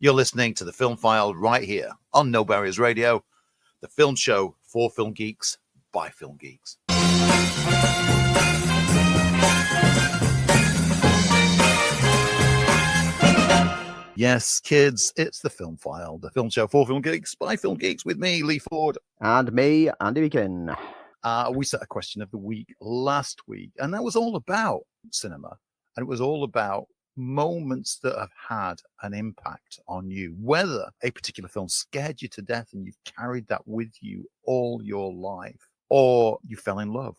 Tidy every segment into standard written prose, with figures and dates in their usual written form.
You're listening to the Film File right here on No Barriers Radio, the film show for film geeks by film geeks. Yes, kids, it's the Film File, the film show for film geeks by film geeks with me, Lee Ford. And me, Andy Meakin. We set a question of the week last week, and that was all about cinema. And it was all about moments that have had an impact on you, whether a particular film scared you to death and you've carried that with you all your life, or you fell in love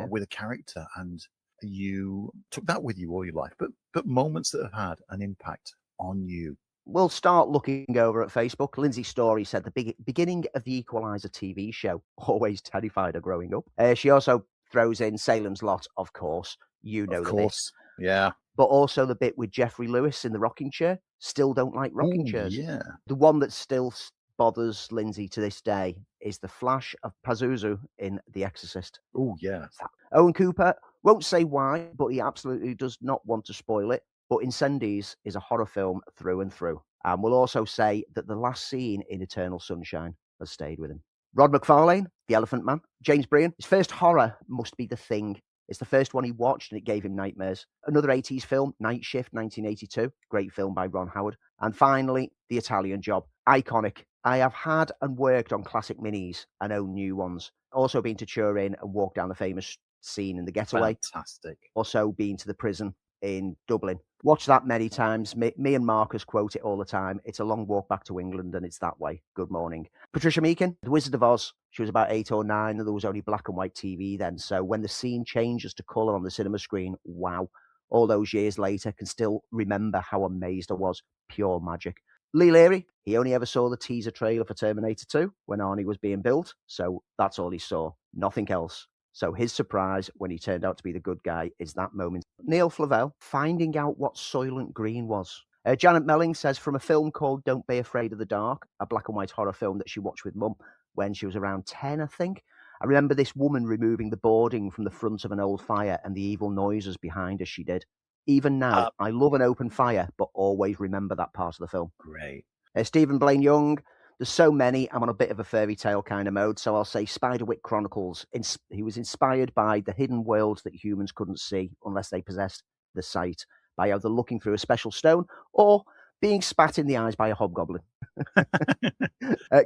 with a character and you took that with you all your life, but moments that have had an impact on you. We'll start looking over at Facebook. Lindsay Story said the beginning of the Equalizer TV show always terrified her growing up. She also throws in Salem's Lot, of course. You know the bit. Yeah. But also the bit with Jeffrey Lewis in the rocking chair. Still don't like rocking chairs. Yeah. The one that still bothers Lindsay to this day is the flash of Pazuzu in The Exorcist. Oh, yeah. Owen Cooper won't say why, but he absolutely does not want to spoil it. But Incendies is a horror film through and through. And we'll also say that the last scene in Eternal Sunshine has stayed with him. Rod McFarlane, The Elephant Man. James Brian, his first horror must be The Thing. It's the first one he watched and it gave him nightmares. Another 80s film, Night Shift, 1982. Great film by Ron Howard. And finally, The Italian Job. Iconic. I have had and worked on classic minis and own new ones. Also been to Turin and walked down the famous scene in The Getaway. Fantastic. Also been to the prison in Dublin. Watched that many times. Me and Marcus quote it all the time. It's a long walk back to England and it's that way. Good morning. Patricia Meakin, The Wizard of Oz. She was about 8 or 9 and there was only black and white TV then. So when the scene changes to colour on the cinema screen, wow. All those years later, can still remember how amazed I was. Pure magic. Lee Leary, he only ever saw the teaser trailer for Terminator 2 when Arnie was being built. So that's all he saw. Nothing else. So his surprise when he turned out to be the good guy is that moment. Neil Flavell, finding out what Soylent Green was. Janet Melling says, from a film called Don't Be Afraid of the Dark, a black and white horror film that she watched with Mum when she was around 10, I think. I remember this woman removing the boarding from the front of an old fire and the evil noises behind as she did. Even now, I love an open fire, but always remember that part of the film. Great. Stephen Blaine Young, there's so many, I'm on a bit of a fairy tale kind of mode, so I'll say Spiderwick Chronicles. He was inspired by the hidden worlds that humans couldn't see unless they possessed the sight, by either looking through a special stone or being spat in the eyes by a hobgoblin.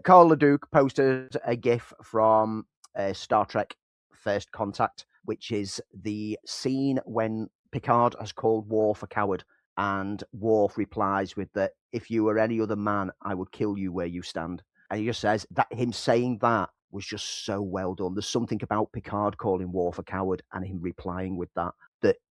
Carl Leduc posted a GIF from Star Trek First Contact, which is the scene when Picard has called Worf a coward. And Worf replies with that, if you were any other man, I would kill you where you stand. And he just says that him saying that was just so well done. There's something about Picard calling Worf a coward and him replying with that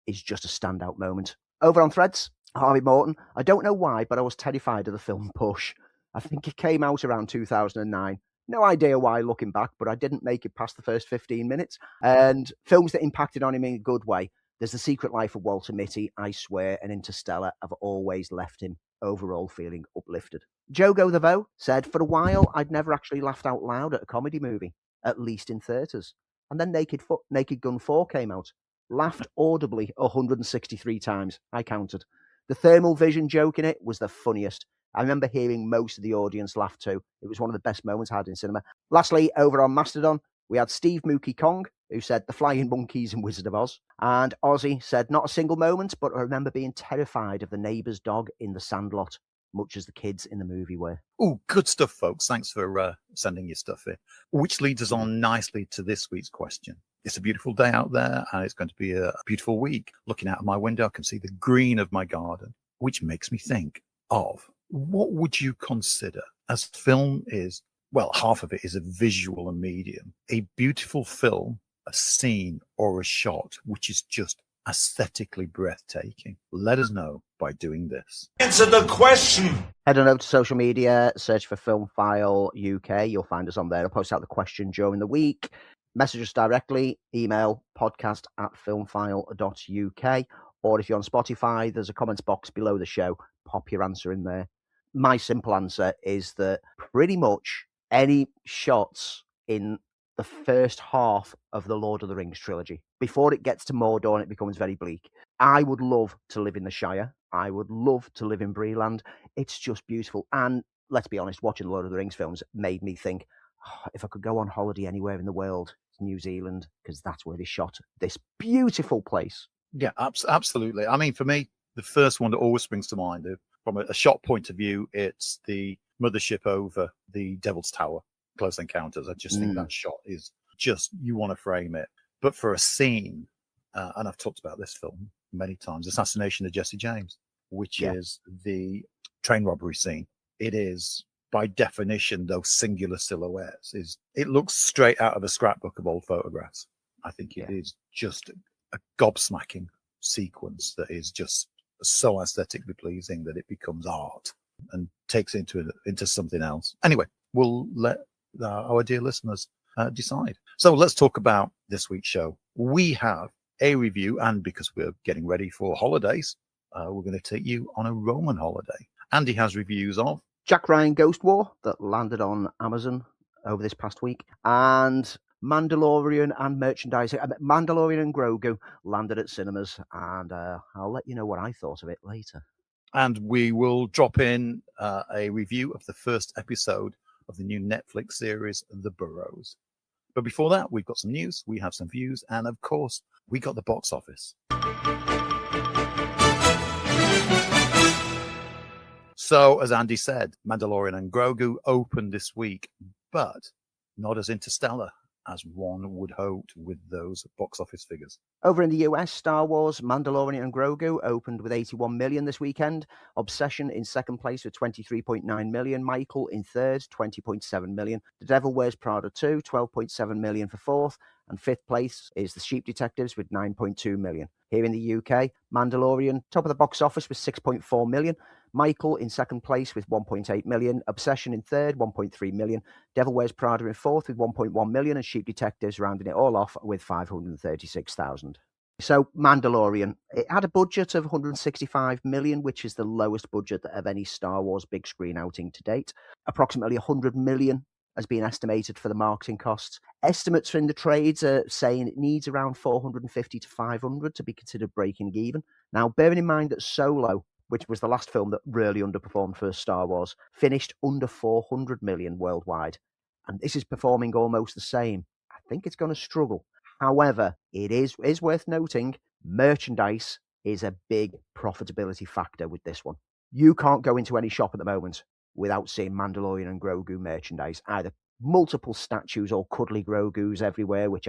is just a standout moment. Over on Threads, Harvey Morton, I don't know why, but I was terrified of the film Push. I think it came out around 2009. No idea why looking back, but I didn't make it past the first 15 minutes. And films that impacted on him in a good way. There's The Secret Life of Walter Mitty, I Swear, and Interstellar have always left him overall feeling uplifted. Jogo the Vo said, for a while, I'd never actually laughed out loud at a comedy movie, at least in theatres. And then Naked Gun 4 came out. Laughed audibly 163 times. I counted. The thermal vision joke in it was the funniest. I remember hearing most of the audience laugh too. It was one of the best moments I had in cinema. Lastly, over on Mastodon, we had Steve Mookie Kong, who said The Flying Monkeys and Wizard of Oz. And Ozzy said, not a single moment, but I remember being terrified of the neighbour's dog in The Sandlot, much as the kids in the movie were. Oh, good stuff, folks. Thanks for sending your stuff in. Which leads us on nicely to this week's question. It's a beautiful day out there, and it's going to be a beautiful week. Looking out of my window, I can see the green of my garden, which makes me think of what would you consider, as film is, well, half of it is a visual medium, a beautiful film, a scene or a shot, which is just aesthetically breathtaking. Let us know by doing this. Answer the question. Head on over to social media, search for FilmFile UK. You'll find us on there. I'll post out the question during the week. Message us directly, email podcast@filmfile.uk. Or if you're on Spotify, there's a comments box below the show. Pop your answer in there. My simple answer is that pretty much any shots in the first half of the Lord of the Rings trilogy, before it gets to Mordor and it becomes very bleak, I would love to live in the Shire. I would love to live in Breeland. It's just beautiful. And let's be honest, watching the Lord of the Rings films made me think, if I could go on holiday anywhere in the world, it's New Zealand, because that's where they shot this beautiful place. Yeah, absolutely. I mean, for me, the first one that always springs to mind, from a shot point of view, it's the mothership over the Devil's Tower, Close Encounters. I just think that shot is just, you want to frame it. But for a scene, and I've talked about this film many times, Assassination of Jesse James, which is the train robbery scene. It is, by definition, those singular silhouettes. It looks straight out of a scrapbook of old photographs. I think it is just a gobsmacking sequence that is just so aesthetically pleasing that it becomes art and takes it into something else. Anyway, we'll let our dear listeners decide. So let's talk about this week's show. We have a review, and because we're getting ready for holidays, we're going to take you on a Roman holiday. Andy has reviews of Jack Ryan Ghost War that landed on Amazon over this past week, and Mandalorian and merchandise. Mandalorian and Grogu landed at cinemas, and I'll let you know what I thought of it later. And we will drop in a review of the first episode of the new Netflix series, The Burrows. But before that, we've got some news, we have some views, and of course, we got the box office. So, as Andy said, Mandalorian and Grogu opened this week, but not as Interstellar as one would hope with those box office figures. Over in the US, Star Wars, Mandalorian and Grogu opened with 81 million this weekend. Obsession in second place with 23.9 million. Michael in third, 20.7 million. The Devil Wears Prada 2, 12.7 million for fourth. And fifth place is The Sheep Detectives with 9.2 million. Here in the UK, Mandalorian, top of the box office with 6.4 million. Michael in second place with 1.8 million. Obsession in third, 1.3 million. Devil Wears Prada in fourth with 1.1 million. And Sheep Detectives rounding it all off with 536,000. So Mandalorian, it had a budget of 165 million, which is the lowest budget of any Star Wars big screen outing to date. Approximately 100 million has been estimated for the marketing costs. Estimates in the trades are saying it needs around 450 to 500 to be considered breaking even. Now, bearing in mind that Solo, which was the last film that really underperformed for Star Wars, finished under 400 million worldwide. And this is performing almost the same. I think it's going to struggle. However, it is worth noting, merchandise is a big profitability factor with this one. You can't go into any shop at the moment without seeing Mandalorian and Grogu merchandise, either multiple statues or cuddly Grogus everywhere, which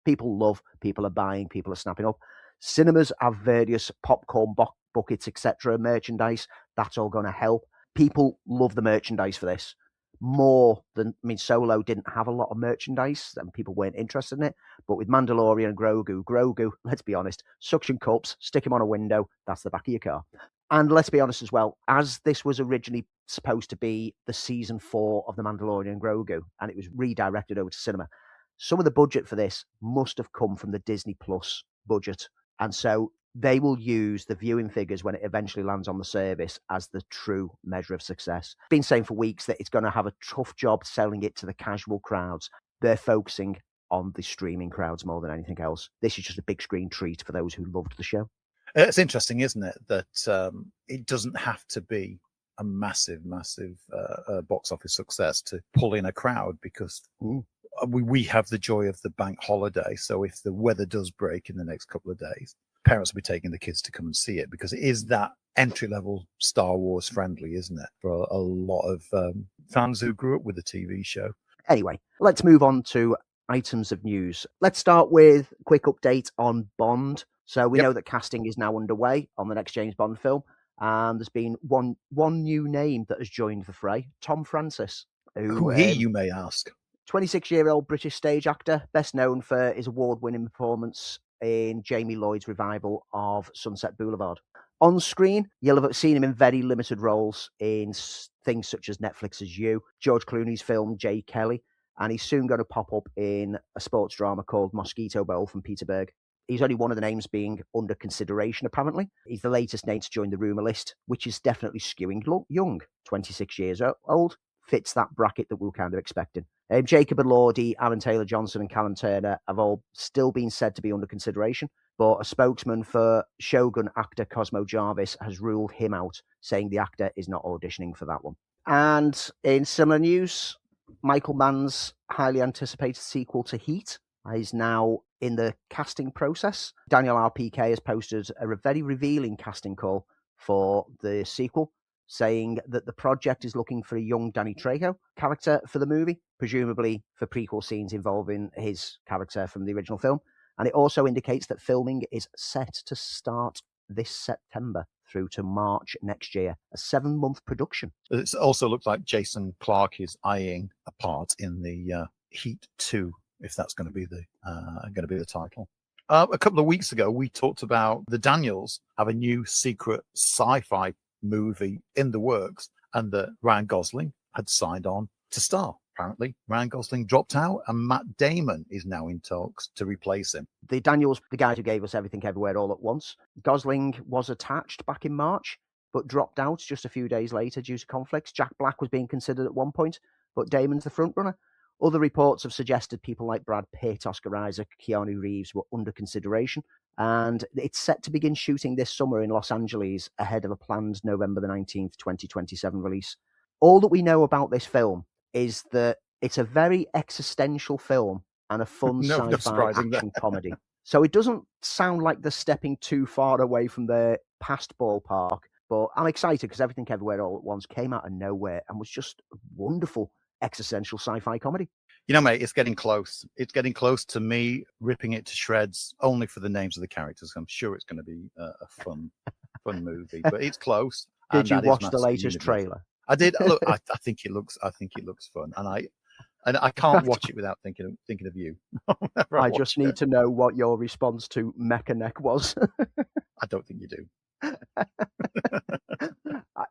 people love, people are buying, people are snapping up. Cinemas have various popcorn buckets, etc. merchandise. That's all going to help. People love the merchandise for this. More than, Solo didn't have a lot of merchandise and people weren't interested in it. But with Mandalorian and Grogu, let's be honest, suction cups, stick him on a window, that's the back of your car. And let's be honest as well, as this was originally supposed to be the season 4 of The Mandalorian and Grogu, and it was redirected over to cinema, some of the budget for this must have come from the Disney Plus budget. And so they will use the viewing figures when it eventually lands on the service as the true measure of success. I've been saying for weeks that it's going to have a tough job selling it to the casual crowds. They're focusing on the streaming crowds more than anything else. This is just a big screen treat for those who loved the show. It's interesting, isn't it, that it doesn't have to be a massive box office success to pull in a crowd, because we have the joy of the bank holiday. So if the weather does break in the next couple of days, parents will be taking the kids to come and see it, because it is that entry-level Star Wars friendly, isn't it, for a lot of fans who grew up with the TV show. Anyway, let's move on to items of news. Let's start with a quick update on Bond. So we know that casting is now underway on the next James Bond film, and there's been one new name that has joined the fray, Tom Francis. Who he, you may ask? 26-year-old British stage actor, best known for his award-winning performance in Jamie Lloyd's revival of Sunset Boulevard. On screen, you'll have seen him in very limited roles in things such as Netflix's You, George Clooney's film Jay Kelly, and he's soon going to pop up in a sports drama called Mosquito Bowl from Peter Berg. He's only one of the names being under consideration, apparently. He's the latest name to join the rumour list, which is definitely skewing young. 26 years old, fits that bracket that we were kind of expecting. Jacob Elordi, Aaron Taylor-Johnson and Callum Turner have all still been said to be under consideration. but a spokesman for Shogun actor Cosmo Jarvis has ruled him out, saying the actor is not auditioning for that one. And in similar news, Michael Mann's highly anticipated sequel to Heat is now in the casting process. Daniel RPK has posted a very revealing casting call for the sequel, saying that the project is looking for a young Danny Trejo character for the movie, presumably for prequel scenes involving his character from the original film. And it also indicates that filming is set to start this September through to March next year, a 7-month production. It also looks like Jason Clarke is eyeing a part in the Heat 2, if that's going to be the title. A couple of weeks ago, we talked about the Daniels have a new secret sci-fi movie in the works, and that Ryan Gosling had signed on to star. Apparently, Ryan Gosling dropped out, and Matt Damon is now in talks to replace him. The Daniels, the guy who gave us Everything Everywhere All at Once, Gosling was attached back in March, but dropped out just a few days later due to conflicts. Jack Black was being considered at one point, but Damon's the frontrunner. Other reports have suggested people like Brad Pitt, Oscar Isaac, Keanu Reeves were under consideration, and it's set to begin shooting this summer in Los Angeles ahead of a planned November the 19th, 2027 release. All that we know about this film is that it's a very existential film and a fun sci-fi action comedy. So it doesn't sound like they're stepping too far away from their past ballpark, but I'm excited because Everything Everywhere All at Once came out of nowhere and was just a wonderful existential sci-fi comedy. You know, mate, it's getting close. It's getting close to me ripping it to shreds only for the names of the characters. I'm sure it's going to be a fun movie, but it's close. Did you watch the latest trailer? I did. Look, I think it looks fun, and I can't watch it without thinking of you. I just need to know what your response to Meakin was. I don't think you do.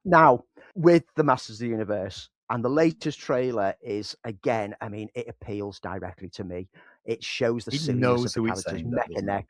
Now, with the Masters of the Universe, and the latest trailer is, again, I mean, it appeals directly to me. It shows the silliness of the characters, Meakin,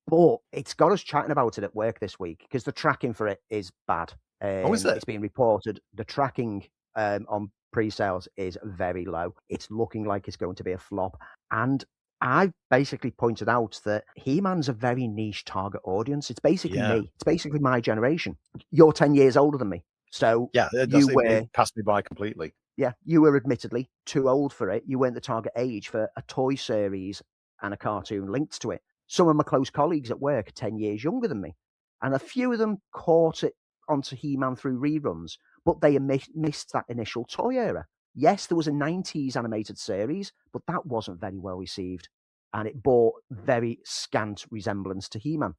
but it's got us chatting about it at work this week because the tracking for it is bad. Is it? It's been reported the tracking on pre-sales is very low. It's looking like it's going to be a flop. And I basically pointed out that He-Man's a very niche target audience. It's basically me. It's basically my generation. You're 10 years older than me. So it passed me by completely. Yeah, you were admittedly too old for it. You weren't the target age for a toy series and a cartoon linked to it. Some of my close colleagues at work are 10 years younger than me. And a few of them caught it onto He-Man through reruns, but they missed that initial toy era. Yes, there was a 90s animated series, but that wasn't very well received, and it bore very scant resemblance to He-Man.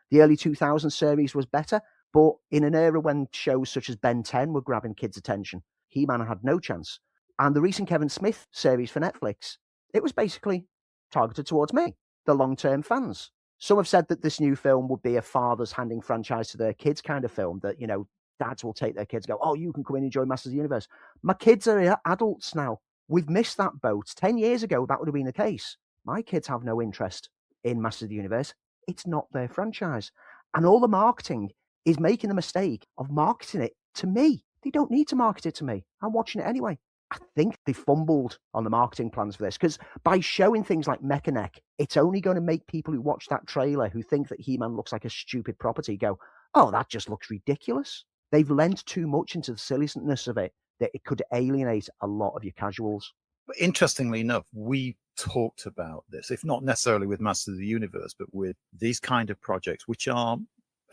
The early 2000s series was better, but in an era when shows such as Ben 10 were grabbing kids' attention, He-Man had no chance. And the recent Kevin Smith series for Netflix, it was basically targeted towards me, the long-term fans. Some have said that this new film would be a father's handing franchise to their kids kind of film, that, you know, dads will take their kids and go, oh, you can come in and enjoy Masters of the Universe. My kids are adults now. We've missed that boat. 10 years ago, that would have been the case. My kids have no interest in Masters of the Universe. It's not their franchise. And all the marketing is making the mistake of marketing it to me. They don't need to market it to me. I'm watching it anyway. I think they fumbled on the marketing plans for this, because by showing things like Meakin, it's only going to make people who watch that trailer who think that He-Man looks like a stupid property go, oh, that just looks ridiculous. They've lent too much into the silliness of it that it could alienate a lot of your casuals. But interestingly enough, we talked about this, if not necessarily with Masters of the Universe, but with these kind of projects, which are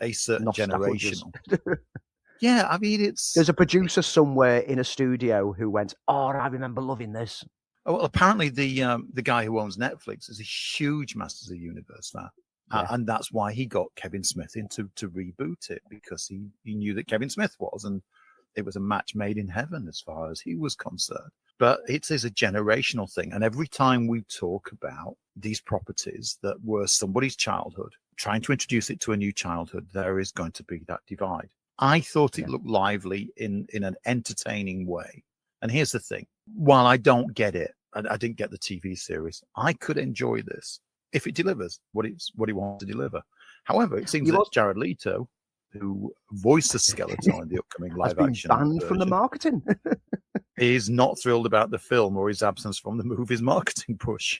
a certain generational. Yeah, I mean, there's a producer somewhere in a studio who went, oh, I remember loving this. Oh, well, apparently the guy who owns Netflix is a huge Masters of the Universe fan. Yeah. And that's why he got Kevin Smith in to reboot it, because he knew that Kevin Smith was, and it was a match made in heaven as far as he was concerned. But it is a generational thing. And every time we talk about these properties that were somebody's childhood, trying to introduce it to a new childhood, there is going to be that divide. I thought it looked lively in an entertaining way. And here's the thing. While I don't get it, I didn't get the TV series, I could enjoy this if it delivers what it wants to deliver. However, it seems that Jared Leto, who voiced the Skeletor in the upcoming live-action banned from the marketing, is not thrilled about the film or his absence from the movie's marketing push.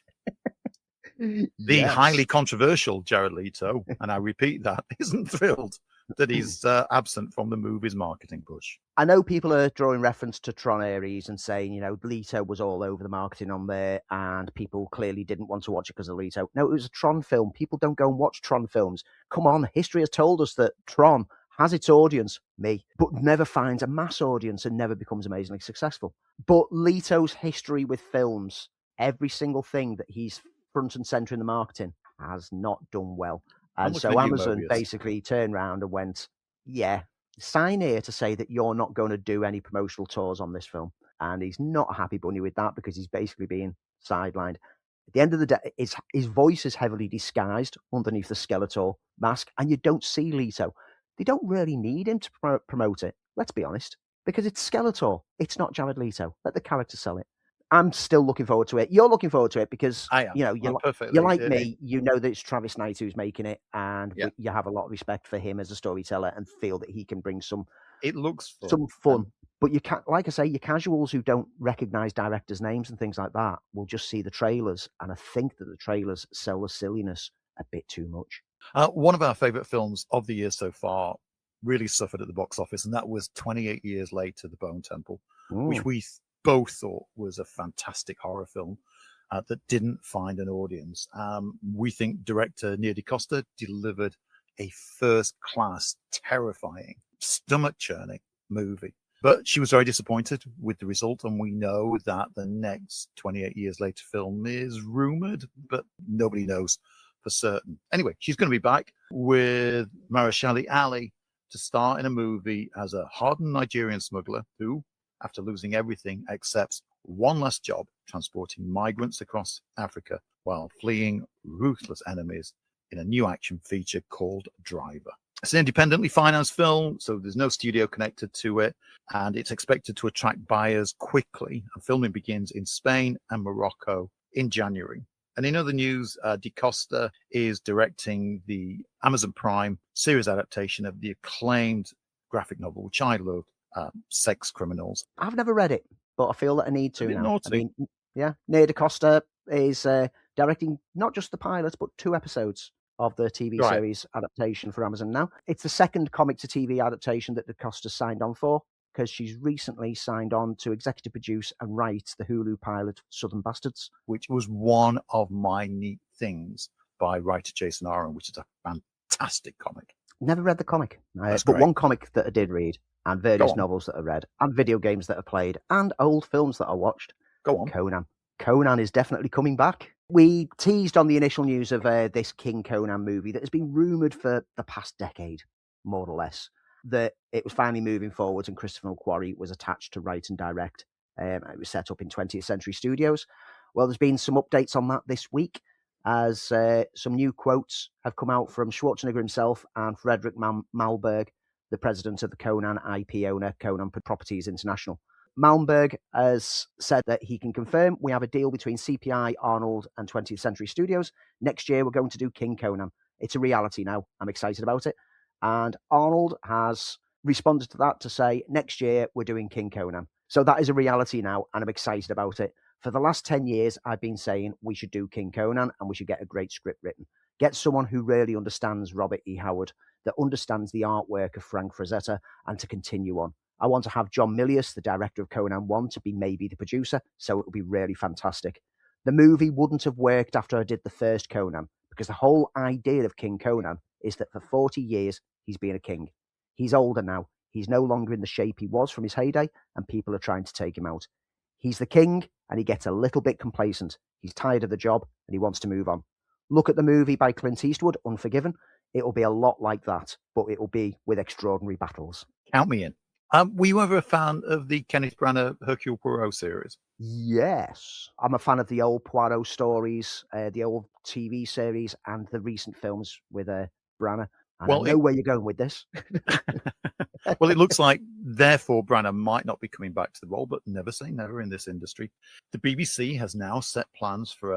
The highly Yes. controversial Jared Leto, and I repeat that, isn't thrilled that he's absent from the movie's marketing push. I know people are drawing reference to Tron Ares and saying, Leto was all over the marketing on there and people clearly didn't want to watch it because of Leto. No, it was a Tron film. People don't go and watch Tron films. Come on, history has told us that Tron has its audience, me, but never finds a mass audience and never becomes amazingly successful. But Leto's history with films, every single thing that he's front and center in the marketing, has not done well. And so Amazon basically turned around and went, yeah, sign here to say that you're not going to do any promotional tours on this film. And he's not a happy bunny with that because he's basically being sidelined. At the end of the day, his voice is heavily disguised underneath the Skeletor mask, and you don't see Leto. They don't really need him to promote it, let's be honest, because it's Skeletor. It's not Jared Leto. Let the character sell it. I'm still looking forward to it. You're looking forward to it because I am. You're like me. You know that it's Travis Knight who's making it, and you have a lot of respect for him as a storyteller and feel that he can bring some. It looks fun. Some fun. But you can't, like I say, your casuals who don't recognize directors' names and things like that will just see the trailers, and I think that the trailers sell the silliness a bit too much. One of our favorite films of the year so far really suffered at the box office, and that was 28 Years Later, The Bone Temple, which we both thought was a fantastic horror film that didn't find an audience. We think director Nia DaCosta delivered a first-class, terrifying, stomach-churning movie. But she was very disappointed with the result, and we know that the next 28 Years Later film is rumored, but nobody knows for certain. Anyway, she's going to be back with Marashali Ali to star in a movie as a hardened Nigerian smuggler who, after losing everything, accepts one last job transporting migrants across Africa while fleeing ruthless enemies in a new action feature called Driver. It's an independently financed film, so there's no studio connected to it, and it's expected to attract buyers quickly. And filming begins in Spain and Morocco in January. And in other news, DaCosta is directing the Amazon Prime series adaptation of the acclaimed graphic novel, which I love, Sex Criminals. I've never read it, but I feel that I need to now. I mean, Nia DaCosta is directing not just the pilot, but 2 episodes of the TV series adaptation for Amazon now. It's the second comic to TV adaptation that DaCosta signed on for, because she's recently signed on to executive produce and write the Hulu pilot Southern Bastards, which was one of my neat things by writer Jason Aaron, which is a fantastic comic. Never read the comic, but one comic that I did read, and various novels that I read, and video games that I played, and old films that I watched. Go on. Conan. Conan is definitely coming back. We teased on the initial news of this King Conan movie that has been rumoured for the past decade, more or less, that it was finally moving forward and Christopher McQuarrie was attached to write and direct. It was set up in 20th Century Studios. Well, there's been some updates on that this week, as some new quotes have come out from Schwarzenegger himself and Frederick Malmberg, the president of the Conan IP owner, Conan Properties International. Malmberg has said that he can confirm we have a deal between CPI, Arnold, and 20th Century Studios. Next year, we're going to do King Conan. It's a reality now. I'm excited about it. And Arnold has responded to that to say, next year, we're doing King Conan. So that is a reality now, and I'm excited about it. For the last 10 years, I've been saying we should do King Conan and we should get a great script written. Get someone who really understands Robert E. Howard, that understands the artwork of Frank Frazetta, and to continue on. I want to have John Milius, the director of Conan 1, to be maybe the producer, so it will be really fantastic. The movie wouldn't have worked after I did the first Conan, because the whole idea of King Conan is that for 40 years, he's been a king. He's older now. He's no longer in the shape he was from his heyday, and people are trying to take him out. He's the king, and he gets a little bit complacent. He's tired of the job, and he wants to move on. Look at the movie by Clint Eastwood, Unforgiven. It will be a lot like that, but it will be with extraordinary battles. Count me in. Were you ever a fan of the Kenneth Branagh Hercule Poirot series? Yes. I'm a fan of the old Poirot stories, the old TV series, and the recent films with Branagh. And I know where you're going with this. Well, it looks like, therefore, Branagh might not be coming back to the role, but never say never in this industry. The BBC has now set plans for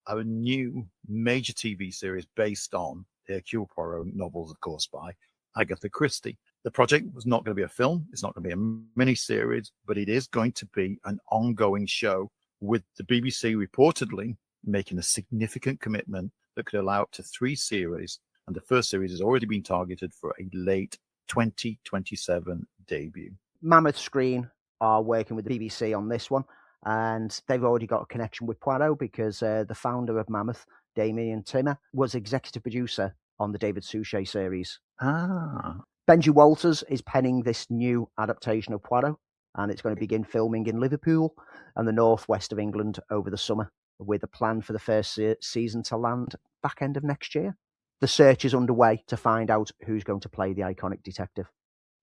a new major TV series based on the Hercule Poirot novels, of course, by Agatha Christie. The project was not going to be a film. It's not going to be a mini-series, but it is going to be an ongoing show with the BBC reportedly making a significant commitment that could allow up to 3 series, and the first series has already been targeted for a late 2027 debut. Mammoth Screen are working with the BBC on this one, and they've already got a connection with Poirot because the founder of Mammoth, Damien Timmer, was executive producer on the David Suchet series. Benji Walters is penning this new adaptation of Poirot, and it's going to begin filming in Liverpool and the northwest of England over the summer, with a plan for the first season to land back end of next year. The search is underway to find out who's going to play the iconic detective.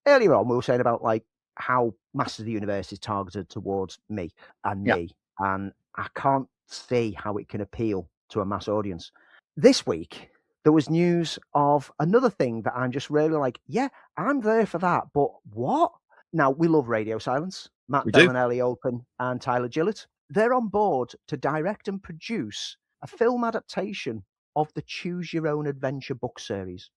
Earlier on, we were saying about like how Masters of the Universe is targeted towards me, and I can't see how it can appeal to a mass audience. This week, there was news of another thing that I'm just really like, yeah, I'm there for that, but what? Now, we love Radio Silence. Matt Bellinelli Open and Tyler Gillett. They're on board to direct and produce a film adaptation of the Choose Your Own Adventure book series.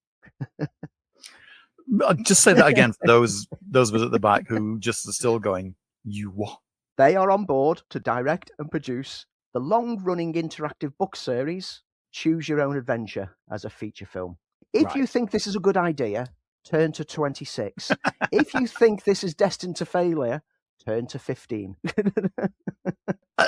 I'll just say that again for those of us at the back who just are still going, you what? They are on board to direct and produce the long-running interactive book series Choose Your Own Adventure as a feature film. If you think this is a good idea, turn to 26. If you think this is destined to failure, turn to 15.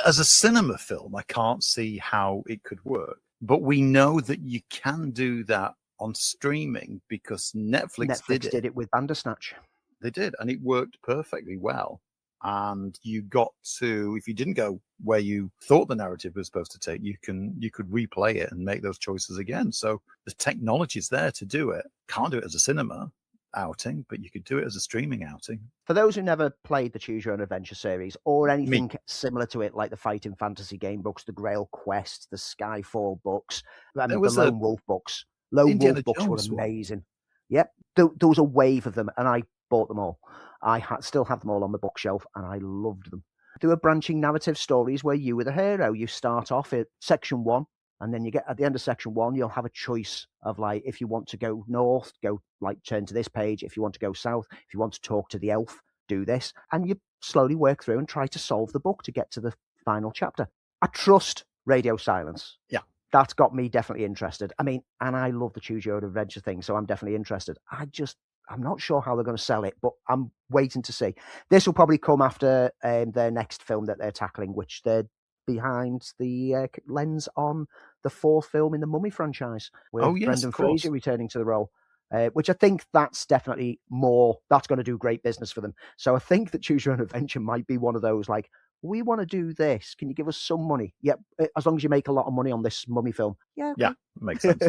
As a cinema film, I can't see how it could work. But we know that you can do that on streaming because Netflix did it with Bandersnatch. They did, and it worked perfectly well. And you got to, if you didn't go where you thought the narrative was supposed to take, you could replay it and make those choices again. So the technology's there to do it. Can't do it as a cinema outing, but you could do it as a streaming outing. For those who never played the Choose Your Own Adventure series or anything similar to it, like the Fighting Fantasy game books, the Grail Quest, the Skyfall books, the Lone Wolf books. Lone Wolf books were amazing. Yep, there was a wave of them, and I bought them all. I still have them all on the bookshelf, and I loved them. There were branching narrative stories where you were the hero. You start off at section 1, and then you get at the end of section 1, you'll have a choice of like, if you want to go north, go like turn to this page. If you want to go south, if you want to talk to the elf, do this. And you slowly work through and try to solve the book to get to the final chapter. I trust Radio Silence. Yeah. That's got me definitely interested. I mean, and I love the Choose Your Own Adventure thing, so I'm definitely interested. I'm not sure how they're going to sell it, but I'm waiting to see. This will probably come after their next film that they're tackling, which they're behind the lens on the 4th film in the Mummy franchise, with Brendan Fraser returning to the role, which I think that's definitely that's going to do great business for them. So I think that Choose Your Own Adventure might be one of those like, we want to do this. Can you give us some money? Yep, as long as you make a lot of money on this Mummy film. Yeah, okay. Yeah, makes sense.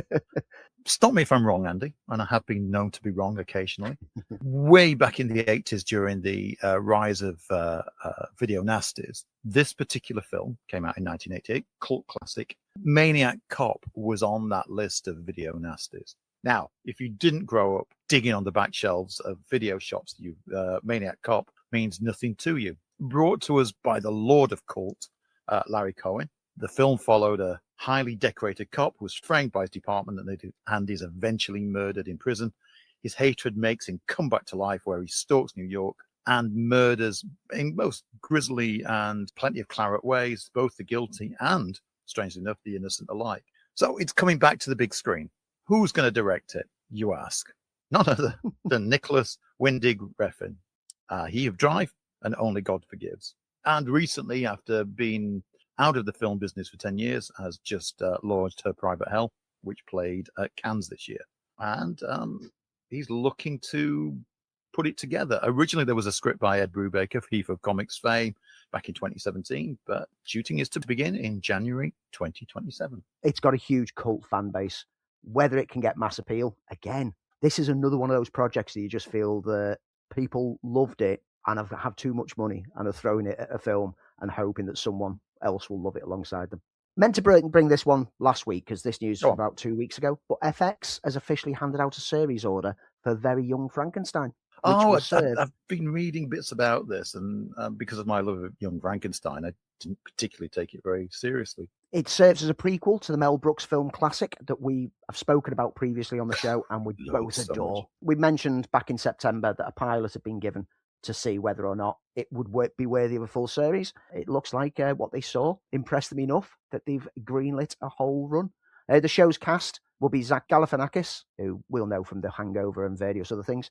Stop me if I'm wrong, Andy, and I have been known to be wrong occasionally. Way back in the 80s, during the rise of video nasties, this particular film came out in 1988, cult classic. Maniac Cop was on that list of video nasties. Now, if you didn't grow up digging on the back shelves of video shops, Maniac Cop means nothing to you. Brought to us by the Lord of Cult, Larry Cohen. The film followed a highly decorated cop who was framed by his department and is eventually murdered in prison. His hatred makes him come back to life, where he stalks New York and murders in most grisly and plenty of claret ways, both the guilty and, strangely enough, the innocent alike. So it's coming back to the big screen. Who's going to direct it, you ask? None other than Nicholas Winding Refn. He of Drive and Only God Forgives. And recently, after being out of the film business for 10 years, has just launched Her Private Hell, which played at Cannes this year. And he's looking to put it together. Originally, there was a script by Ed Brubaker for Heath of Comics fame back in 2017, but shooting is to begin in January 2027. It's got a huge cult fan base. Whether it can get mass appeal, again, this is another one of those projects that you just feel that people loved it and have too much money and are throwing it at a film and hoping that someone else will love it alongside them. Meant to bring this one last week, because this news was about 2 weeks ago, but FX has officially handed out a series order for Very Young Frankenstein. I've been reading bits about this, and because of my love of Young Frankenstein, I didn't particularly take it very seriously. It serves as a prequel to the Mel Brooks film classic that we have spoken about previously on the show, and we both adore. We mentioned back in September that a pilot had been given to see whether or not it would be worthy of a full series. It looks like what they saw impressed them enough that they've greenlit a whole run. The show's cast will be Zach Galifianakis, who we'll know from The Hangover and various other things,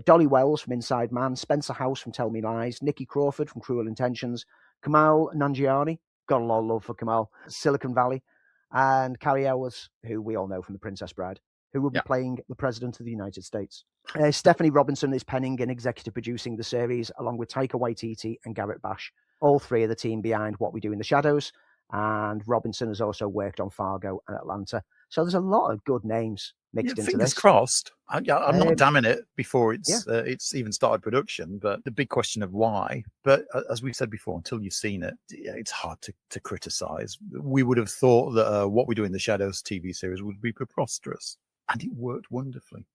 Dolly Wells from Inside Man, Spencer House from Tell Me Lies, Nikki Crawford from Cruel Intentions, Kamal Nanjiani, got a lot of love for Kamal, Silicon Valley, and Carrie Elwes, who we all know from The Princess Bride, who will be playing the President of the United States. Stephanie Robinson is penning and executive producing the series, along with Taika Waititi and Garrett Bash. All three are the team behind What We Do in the Shadows, and Robinson has also worked on Fargo and Atlanta. So there's a lot of good names mixed into this. Fingers crossed. I'm not damning it before it's even started production, but the big question of why. But as we said before, until you've seen it, it's hard to criticize. We would have thought that What We Do in the Shadows TV series would be preposterous, and it worked wonderfully.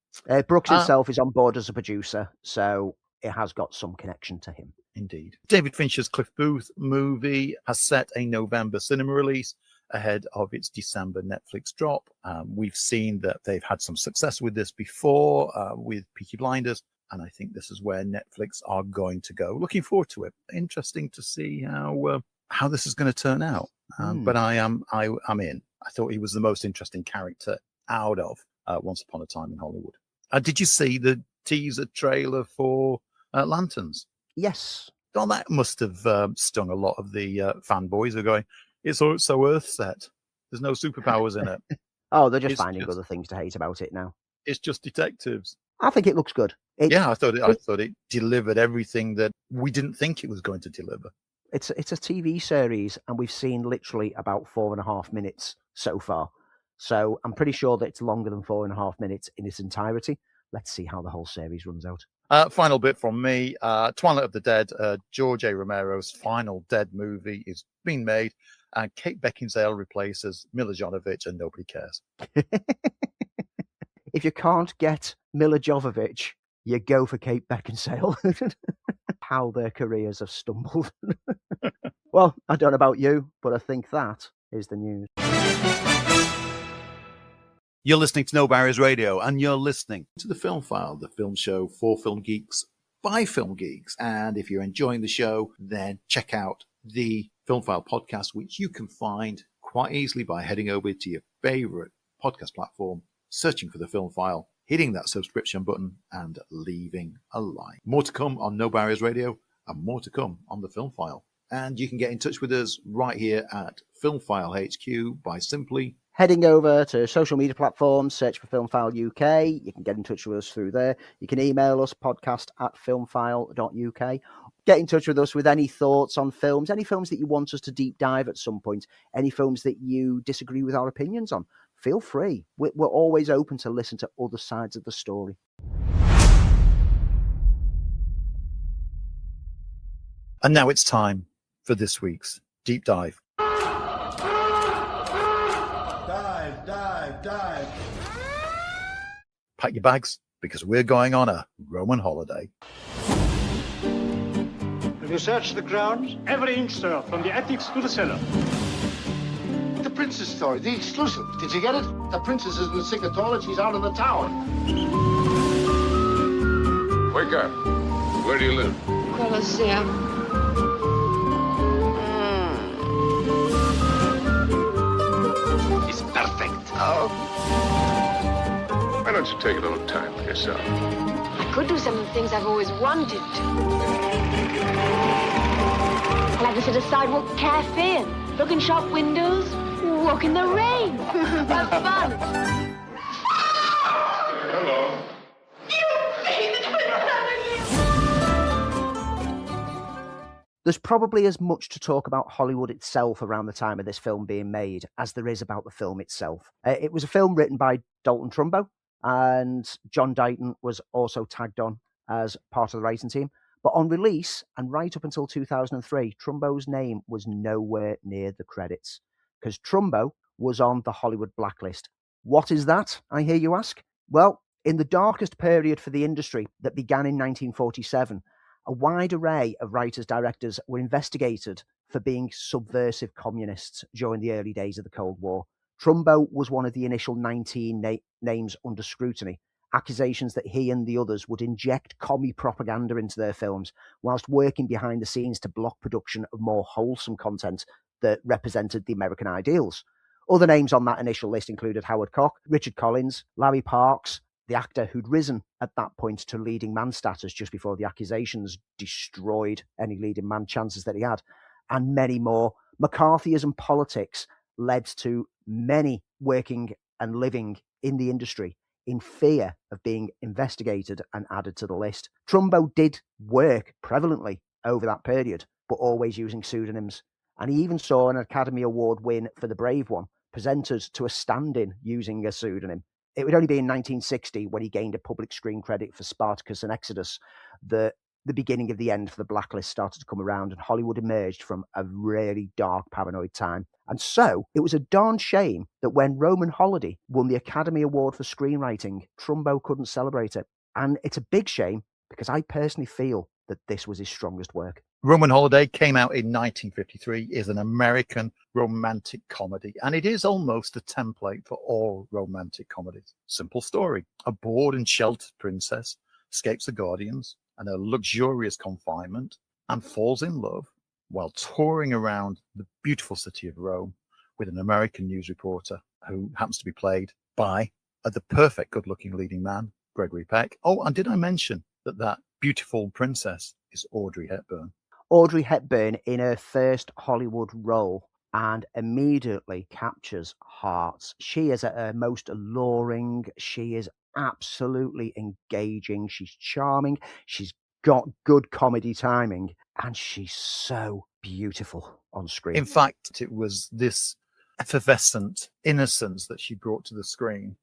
Brooks himself is on board as a producer, so it has got some connection to him. Indeed. David Fincher's Cliff Booth movie has set a November cinema release ahead of its December Netflix drop. We've seen that they've had some success with this before with Peaky Blinders, and I think this is where Netflix are going to go. Looking forward to it. Interesting to see how this is going to turn out. But I'm in. I thought he was the most interesting character out of Once Upon a Time in Hollywood. Did you see the teaser trailer for Lanterns? Yes. Oh, that must have stung a lot of the fanboys who are going, it's so Earth set. There's no superpowers in it. Oh, they're just finding other things to hate about it now. It's just detectives. I think it looks good. I thought it delivered everything that we didn't think it was going to deliver. It's a TV series, and we've seen literally about 4.5 minutes so far. So I'm pretty sure that it's longer than 4.5 minutes in its entirety. Let's see how the whole series runs out. Final bit from me. Twilight of the Dead, George A. Romero's final Dead movie is being made, and Kate Beckinsale replaces Mila Jovovich, and nobody cares. If you can't get Mila Jovovich, you go for Kate Beckinsale. How their careers have stumbled. Well, I don't know about you, but I think that is the news. You're listening to No Barriers Radio, and you're listening to the Film File, the film show for film geeks by film geeks. And if you're enjoying the show, then check out the Film File podcast, which you can find quite easily by heading over to your favorite podcast platform, searching for the Film File, hitting that subscription button, and leaving a like. More to come on No Barriers Radio, and more to come on the Film File. And you can get in touch with us right here at Film File HQ by simply heading over to social media platforms, search for FilmFile UK. You can get in touch with us through there. You can email us, podcast@filmfile.uk. Get in touch with us with any thoughts on films, any films that you want us to deep dive at some point, any films that you disagree with our opinions on. Feel free. We're always open to listen to other sides of the story. And now it's time for this week's Deep Dive. Dive. Pack your bags, because we're going on a Roman holiday. Have you searched the grounds? Every inch, sir, from the attics to the cellar. The princess story, the exclusive. Did you get it? The princess isn't sick at all and she's out in the tower. Wake up. Where do you live? Colosseum. It's perfect. Why don't you take a little time for yourself? I could do some of the things I've always wanted to. I'll have a sort of sidewalk cafe and look in shop windows, walk in the rain. Have fun. Hello. There's probably as much to talk about Hollywood itself around the time of this film being made as there is about the film itself. It was a film written by Dalton Trumbo, and John Dighton was also tagged on as part of the writing team. But on release, and right up until 2003, Trumbo's name was nowhere near the credits, because Trumbo was on the Hollywood blacklist. What is that, I hear you ask? Well, in the darkest period for the industry that began in 1947, a wide array of writers-directors were investigated for being subversive communists during the early days of the Cold War. Trumbo was one of the initial 19 names under scrutiny, accusations that he and the others would inject commie propaganda into their films, whilst working behind the scenes to block production of more wholesome content that represented the American ideals. Other names on that initial list included Howard Koch, Richard Collins, Larry Parks, the actor who'd risen at that point to leading man status just before the accusations destroyed any leading man chances that he had, and many more. McCarthyism politics led to many working and living in the industry in fear of being investigated and added to the list. Trumbo did work prevalently over that period, but always using pseudonyms. And he even saw an Academy Award win for The Brave One, presented to a stand-in using a pseudonym. It would only be in 1960, when he gained a public screen credit for Spartacus and Exodus, that the beginning of the end for the blacklist started to come around, and Hollywood emerged from a really dark, paranoid time. And so it was a darn shame that when Roman Holiday won the Academy Award for screenwriting, Trumbo couldn't celebrate it. And it's a big shame, because I personally feel that this was his strongest work. Roman Holiday came out in 1953, is an American romantic comedy, and it is almost a template for all romantic comedies. Simple story. A bored and sheltered princess escapes the guardians and a luxurious confinement and falls in love while touring around the beautiful city of Rome with an American news reporter who happens to be played by the perfect good-looking leading man, Gregory Peck. Oh, and did I mention that beautiful princess is Audrey Hepburn? Audrey Hepburn in her first Hollywood role, and immediately captures hearts. She is at her most alluring. She is absolutely engaging. She's charming. She's got good comedy timing, and she's so beautiful on screen. In fact, it was this effervescent innocence that she brought to the screen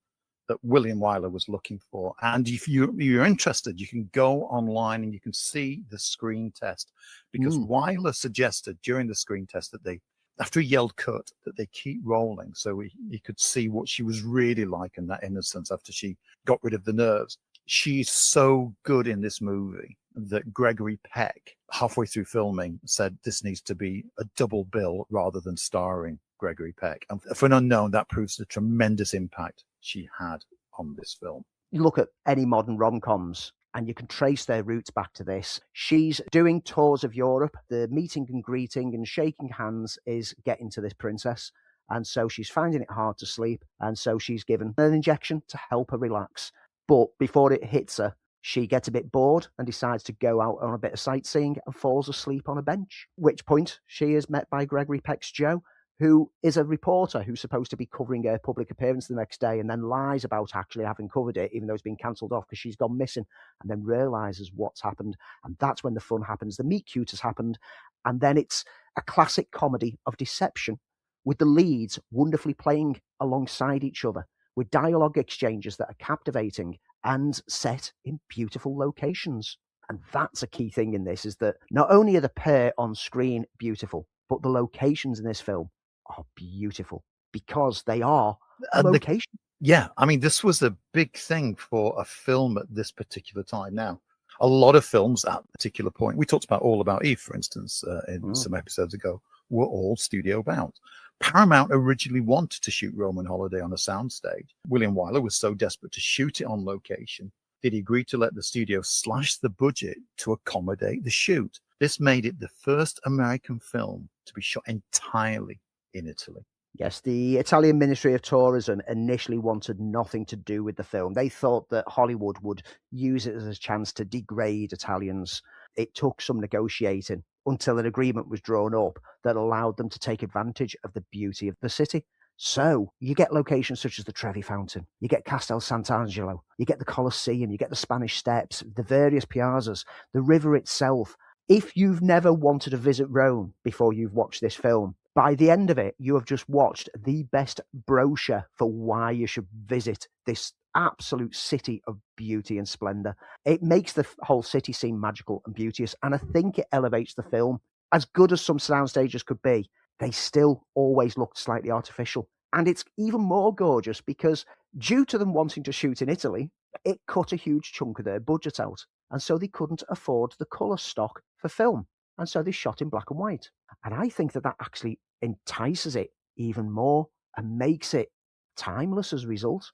that William Wyler was looking for. And if you're interested, you can go online and you can see the screen test, because Wyler suggested during the screen test that they, after he yelled cut, that they keep rolling so he could see what she was really like in that innocence after she got rid of the nerves. She's so good in this movie that Gregory Peck, halfway through filming, said this needs to be a double bill rather than starring Gregory Peck. And for an unknown, that proves the tremendous impact she had on this film. You look at any modern rom-coms and you can trace their roots back to this. She's doing tours of Europe. The meeting and greeting and shaking hands is getting to this princess. And so she's finding it hard to sleep. And so she's given an injection to help her relax. But before it hits her, she gets a bit bored and decides to go out on a bit of sightseeing and falls asleep on a bench. At which point she is met by Gregory Peck's Joe, who is a reporter who's supposed to be covering her public appearance the next day, and then lies about actually having covered it, even though it's been cancelled off because she's gone missing, and then realises what's happened. And that's when the fun happens. The meet cute has happened. And then it's a classic comedy of deception, with the leads wonderfully playing alongside each other, with dialogue exchanges that are captivating and set in beautiful locations. And that's a key thing in this, is that not only are the pair on screen beautiful, but the locations in this film are beautiful because they are location. Yeah, I mean, this was a big thing for a film at this particular time. Now, a lot of films at a particular point, we talked about All About Eve, for instance, in some episodes ago, were all studio bound. Paramount originally wanted to shoot Roman Holiday on a soundstage. William Wyler was so desperate to shoot it on location that he agreed to let the studio slash the budget to accommodate the shoot. This made it the first American film to be shot entirely in Italy. Yes, the Italian Ministry of Tourism initially wanted nothing to do with the film. They thought that Hollywood would use it as a chance to degrade Italians. It took some negotiating until an agreement was drawn up that allowed them to take advantage of the beauty of the city. So you get locations such as the Trevi Fountain, you get Castel Sant'Angelo, you get the Colosseum, you get the Spanish Steps, the various piazzas, the river itself. If you've never wanted to visit Rome before you've watched this film, by the end of it, you have just watched the best brochure for why you should visit this absolute city of beauty and splendor. It makes the whole city seem magical and beauteous, and I think it elevates the film. As good as some sound stages could be, they still always looked slightly artificial. And it's even more gorgeous because, due to them wanting to shoot in Italy, it cut a huge chunk of their budget out. And so they couldn't afford the colour stock for film. And so they shot in black and white. And I think that actually entices it even more and makes it timeless as a result.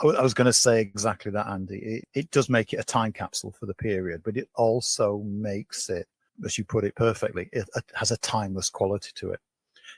I was going to say exactly that, Andy. It does make it a time capsule for the period, but it also makes it, as you put it perfectly, it has a timeless quality to it.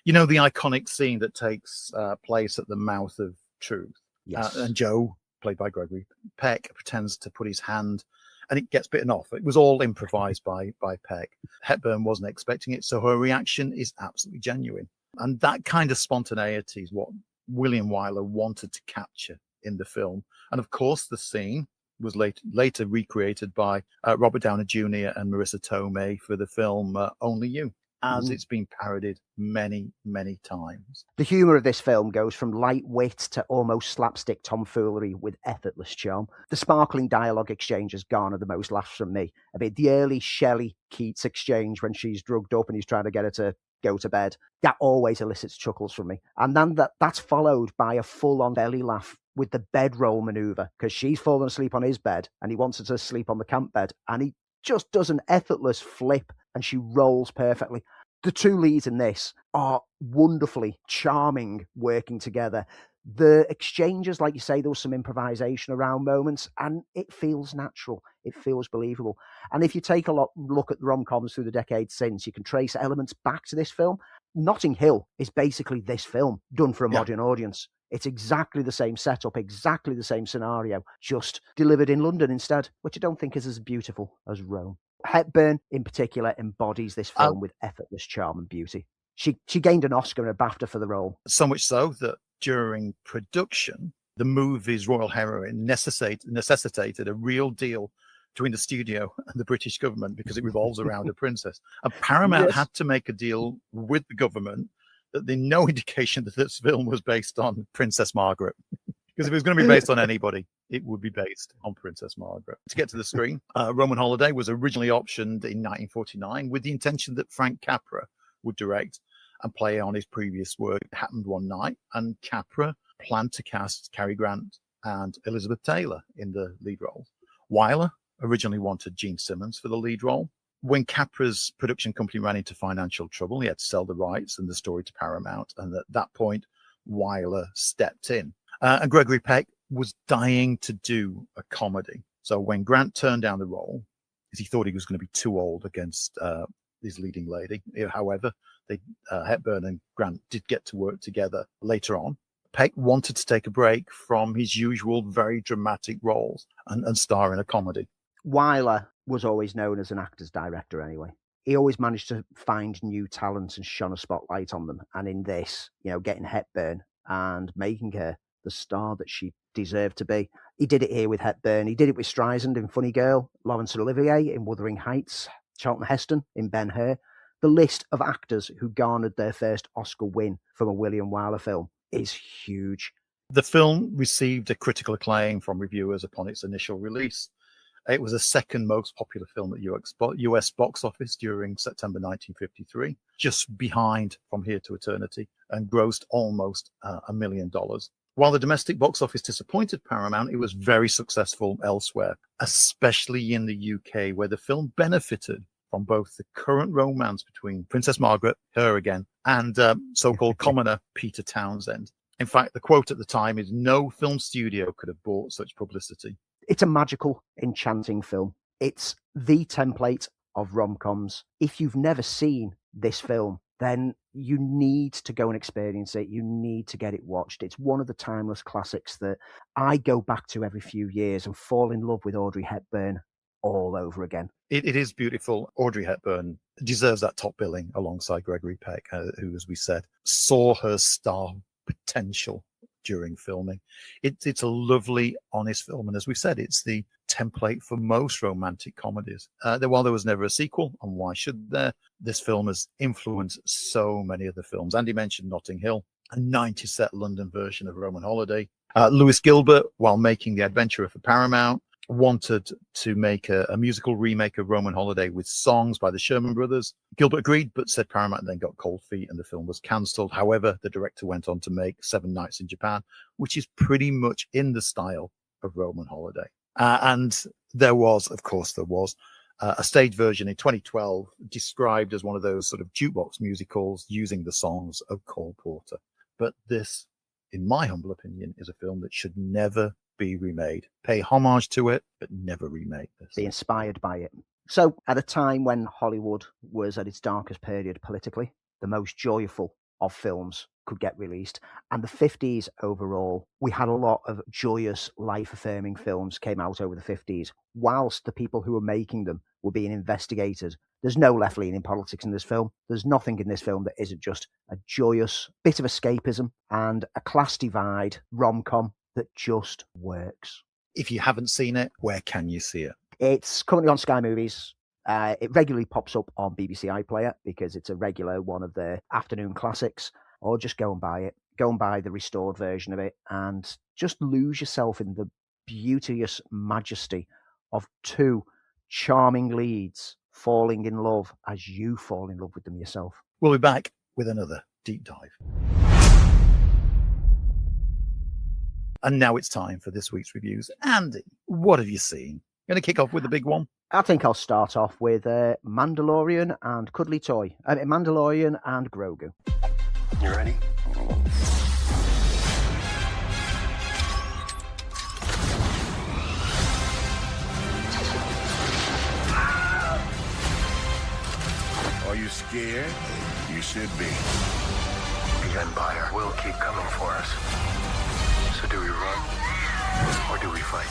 You know, the iconic scene that takes place at the mouth of truth. Yes. And Joe, played by Gregory Peck, pretends to put his hand and it gets bitten off. It was all improvised by Peck. Hepburn wasn't expecting it, so her reaction is absolutely genuine. And that kind of spontaneity is what William Wyler wanted to capture in the film. And of course, the scene was later recreated by Robert Downey Jr. and Marissa Tomei for the film Only You, as it's been parodied many, many times. The humour of this film goes from light wit to almost slapstick tomfoolery with effortless charm. The sparkling dialogue exchanges garner the most laughs from me. I mean, the early Shelley-Keats exchange when she's drugged up and he's trying to get her to go to bed, that always elicits chuckles from me. And then that's followed by a full-on belly laugh with the bedroll manoeuvre, because she's fallen asleep on his bed and he wants her to sleep on the camp bed, and he just does an effortless flip and she rolls perfectly. The two leads in this are wonderfully charming working together. The exchanges, like you say, there was some improvisation around moments and it feels natural. It feels believable. And if you take a look at the rom-coms through the decades since, you can trace elements back to this film. Notting Hill is basically this film done for a modern audience. It's exactly the same setup, exactly the same scenario, just delivered in London instead, which I don't think is as beautiful as Rome. Hepburn, in particular, embodies this film with effortless charm and beauty. She gained an Oscar and a BAFTA for the role. So much so that during production, the movie's royal heroine necessitated a real deal between the studio and the British government because it revolves around a princess. And Paramount had to make a deal with the government that there's no indication that this film was based on Princess Margaret. Because if it was going to be based on anybody, it would be based on Princess Margaret. To get to the screen, Roman Holiday was originally optioned in 1949 with the intention that Frank Capra would direct and play on his previous work. It happened one night, and Capra planned to cast Cary Grant and Elizabeth Taylor in the lead roles. Wyler originally wanted Gene Simmons for the lead role. When Capra's production company ran into financial trouble, he had to sell the rights and the story to Paramount, and at that point, Wyler stepped in. And Gregory Peck was dying to do a comedy. So when Grant turned down the role, he thought he was going to be too old against his leading lady. However, Hepburn and Grant did get to work together later on. Peck wanted to take a break from his usual very dramatic roles and star in a comedy. Wyler was always known as an actor's director anyway. He always managed to find new talents and shone a spotlight on them. And in this, getting Hepburn and making her the star that she deserved to be. He did it here with Hepburn. He did it with Streisand in Funny Girl, Laurence Olivier in Wuthering Heights, Charlton Heston in Ben-Hur. The list of actors who garnered their first Oscar win from a William Wyler film is huge. The film received a critical acclaim from reviewers upon its initial release. It was the second most popular film at US box office during September 1953, just behind From Here to Eternity, and grossed almost $1 million. While the domestic box office disappointed Paramount, it was very successful elsewhere, especially in the UK, where the film benefited from both the current romance between Princess Margaret, her again, and so-called commoner Peter Townsend. In fact, the quote at the time is, "No film studio could have bought such publicity." It's a magical, enchanting film. It's the template of rom-coms. If you've never seen this film, then you need to go and experience it. You need to get it watched. It's one of the timeless classics that I go back to every few years and fall in love with Audrey Hepburn all over again. It is beautiful. Audrey Hepburn deserves that top billing alongside Gregory Peck, who, as we said, saw her star potential during filming. It's a lovely, honest film. And as we said, it's the template for most romantic comedies. While there was never a sequel, and why should there, this film has influenced so many other films. Andy mentioned Notting Hill, a 90-set London version of Roman Holiday. Lewis Gilbert, while making The Adventurer for Paramount, wanted to make a musical remake of Roman Holiday with songs by the Sherman Brothers. Gilbert agreed, but said Paramount then got cold feet and the film was cancelled. However, the director went on to make 7 Nights in Japan, which is pretty much in the style of Roman Holiday. And there was a stage version in 2012 described as one of those sort of jukebox musicals using the songs of Cole Porter. But this in my humble opinion, is a film that should never be remade. Pay homage to it, but never remake this. Be inspired by it. So, at a time when Hollywood was at its darkest period politically, the most joyful of films could get released. And the 50s overall, we had a lot of joyous, life-affirming films came out over the 50s, whilst the people who were making them were being investigated. There's no left-leaning politics in this film. There's nothing in this film that isn't just a joyous bit of escapism and a class divide rom-com that just works. If you haven't seen it, where can you see it? It's currently on Sky Movies. It regularly pops up on BBC iPlayer because it's a regular one of the afternoon classics. Or just go and buy it. Go and buy the restored version of it and just lose yourself in the beauteous majesty of two charming leads falling in love as you fall in love with them yourself. We'll be back with another deep dive. And now it's time for this week's reviews. Andy, what have you seen? Going to kick off with the big one? I think I'll start off with Mandalorian and Cuddly Toy. Mandalorian and Grogu. You ready? Are you scared? You should be. The Empire will keep coming for us. So do we run or do we fight?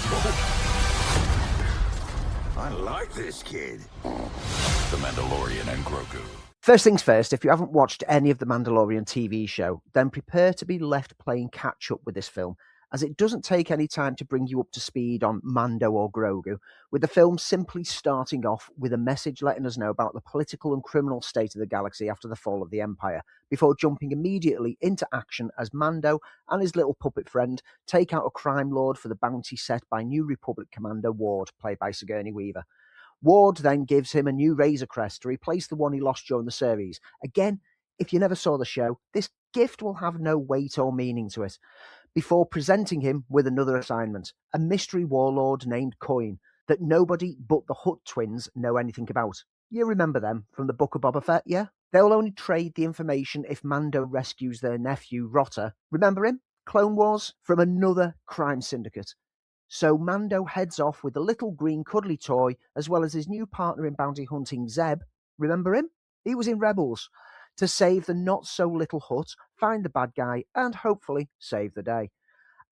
I like this kid. The Mandalorian and Grogu. First things first, if you haven't watched any of the Mandalorian TV show, then prepare to be left playing catch-up with this film, as it doesn't take any time to bring you up to speed on Mando or Grogu, with the film simply starting off with a message letting us know about the political and criminal state of the galaxy after the fall of the Empire, before jumping immediately into action as Mando and his little puppet friend take out a crime lord for the bounty set by New Republic Commander Ward, played by Sigourney Weaver. Ward then gives him a new Razor Crest to replace the one he lost during the series. Again, if you never saw the show, this gift will have no weight or meaning to it, before presenting him with another assignment, a mystery warlord named Coin, that nobody but the Hutt twins know anything about. You remember them from the Book of Boba Fett, yeah? They'll only trade the information if Mando rescues their nephew, Rotter. Remember him? Clone Wars? From another crime syndicate. So Mando heads off with the little green cuddly toy, as well as his new partner in bounty hunting, Zeb. Remember him? He was in Rebels. To save the not-so-little Hutt, find the bad guy, and hopefully save the day.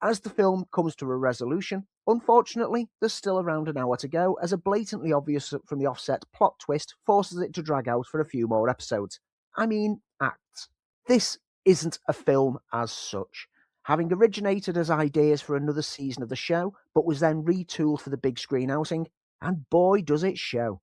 As the film comes to a resolution, unfortunately, there's still around an hour to go, as a blatantly obvious from the offset plot twist forces it to drag out for a few more episodes. I mean, acts. This isn't a film as such, having originated as ideas for another season of the show, but was then retooled for the big screen outing, and boy does it show.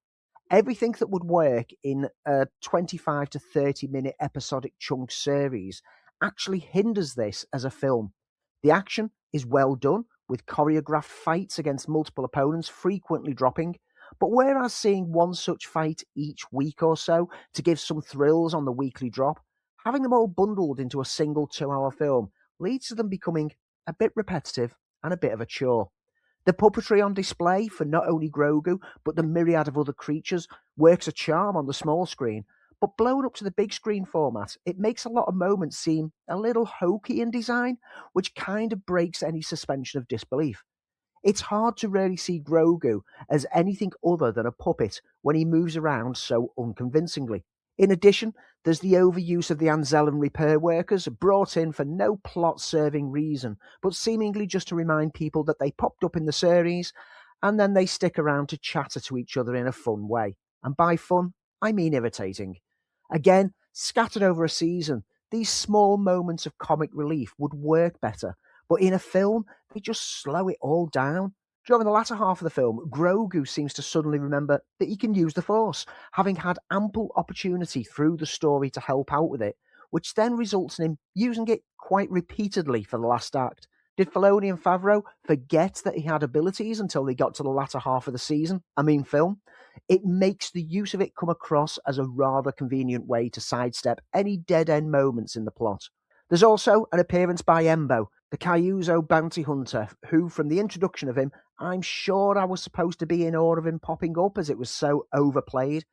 Everything that would work in a 25 to 30 minute episodic chunk series actually hinders this as a film. The action is well done, with choreographed fights against multiple opponents frequently dropping, but whereas seeing one such fight each week or so to give some thrills on the weekly drop, having them all bundled into a single 2-hour film leads to them becoming a bit repetitive and a bit of a chore. The puppetry on display for not only Grogu, but the myriad of other creatures works a charm on the small screen, but blown up to the big screen format, it makes a lot of moments seem a little hokey in design, which kind of breaks any suspension of disbelief. It's hard to really see Grogu as anything other than a puppet when he moves around so unconvincingly. In addition, there's the overuse of the Anzellan repair workers, brought in for no plot-serving reason, but seemingly just to remind people that they popped up in the series, and then they stick around to chatter to each other in a fun way. And by fun, I mean irritating. Again, scattered over a season, these small moments of comic relief would work better, but in a film, they just slow it all down. During the latter half of the film, Grogu seems to suddenly remember that he can use the Force, having had ample opportunity through the story to help out with it, which then results in him using it quite repeatedly for the last act. Did Filoni and Favreau forget that he had abilities until they got to the latter half of the film? It makes the use of it come across as a rather convenient way to sidestep any dead-end moments in the plot. There's also an appearance by Embo, the Kyuzo bounty hunter, who, from the introduction of him, I'm sure I was supposed to be in awe of him popping up as it was so overplayed.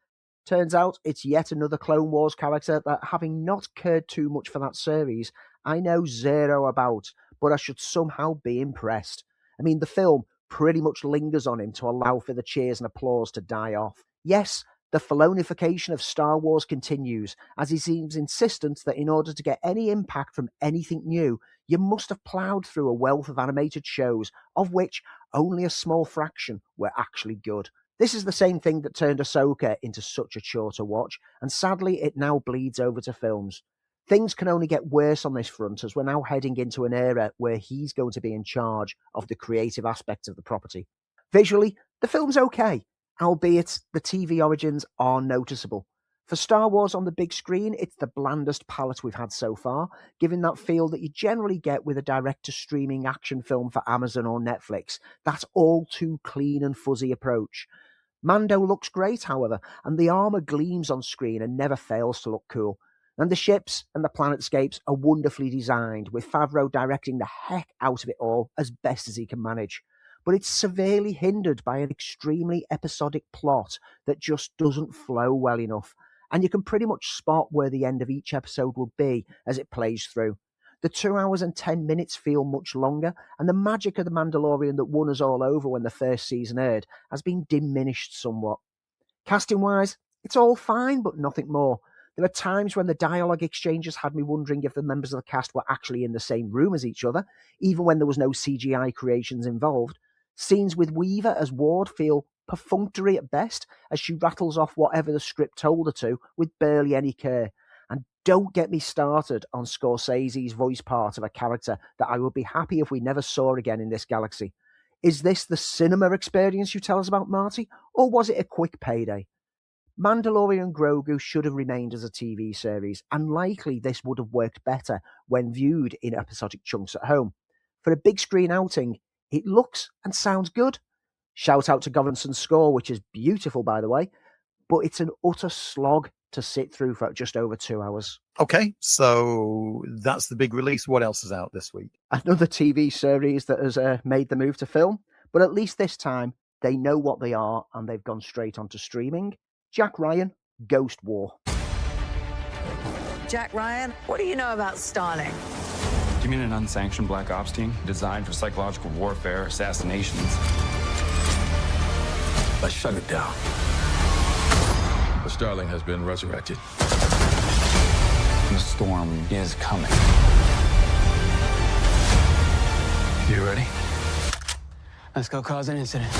Turns out it's yet another Clone Wars character that, having not cared too much for that series, I know zero about, but I should somehow be impressed. I mean, the film pretty much lingers on him to allow for the cheers and applause to die off. Yes, the Filonification of Star Wars continues, as he seems insistent that in order to get any impact from anything new, you must have ploughed through a wealth of animated shows, of which only a small fraction were actually good. This is the same thing that turned Ahsoka into such a chore to watch, and sadly it now bleeds over to films. Things can only get worse on this front, as we're now heading into an era where he's going to be in charge of the creative aspects of the property. Visually, the film's okay, albeit the TV origins are noticeable. For Star Wars on the big screen, it's the blandest palette we've had so far, giving that feel that you generally get with a direct-to-streaming action film for Amazon or Netflix. That all too clean and fuzzy approach. Mando looks great, however, and the armour gleams on screen and never fails to look cool. And the ships and the planetscapes are wonderfully designed, with Favreau directing the heck out of it all as best as he can manage. But it's severely hindered by an extremely episodic plot that just doesn't flow well enough, and you can pretty much spot where the end of each episode will be as it plays through. The 2 hours and 10 minutes feel much longer, and the magic of The Mandalorian that won us all over when the first season aired has been diminished somewhat. Casting-wise, it's all fine, but nothing more. There are times when the dialogue exchanges had me wondering if the members of the cast were actually in the same room as each other, even when there was no CGI creations involved. Scenes with Weaver as Ward feel perfunctory at best, as she rattles off whatever the script told her to with barely any care. And don't get me started on Scorsese's voice part of a character that I would be happy if we never saw again in this galaxy. Is this the cinema experience you tell us about, Marty, or was it a quick payday? Mandalorian Grogu should have remained as a TV series, and likely this would have worked better when viewed in episodic chunks at home. For a big screen outing, it looks and sounds good. Shout out to Goranson's score, which is beautiful, by the way, but it's an utter slog to sit through for just over 2 hours. Okay, so that's the big release. What else is out this week? Another TV series that has made the move to film, but at least this time they know what they are and they've gone straight onto streaming. Jack Ryan, Ghost War. Jack Ryan, what do you know about Starlink? Do you mean an unsanctioned black ops team designed for psychological warfare, assassinations? Let's shut it down. The Starling has been resurrected. The storm is coming. You ready? Let's go cause an incident.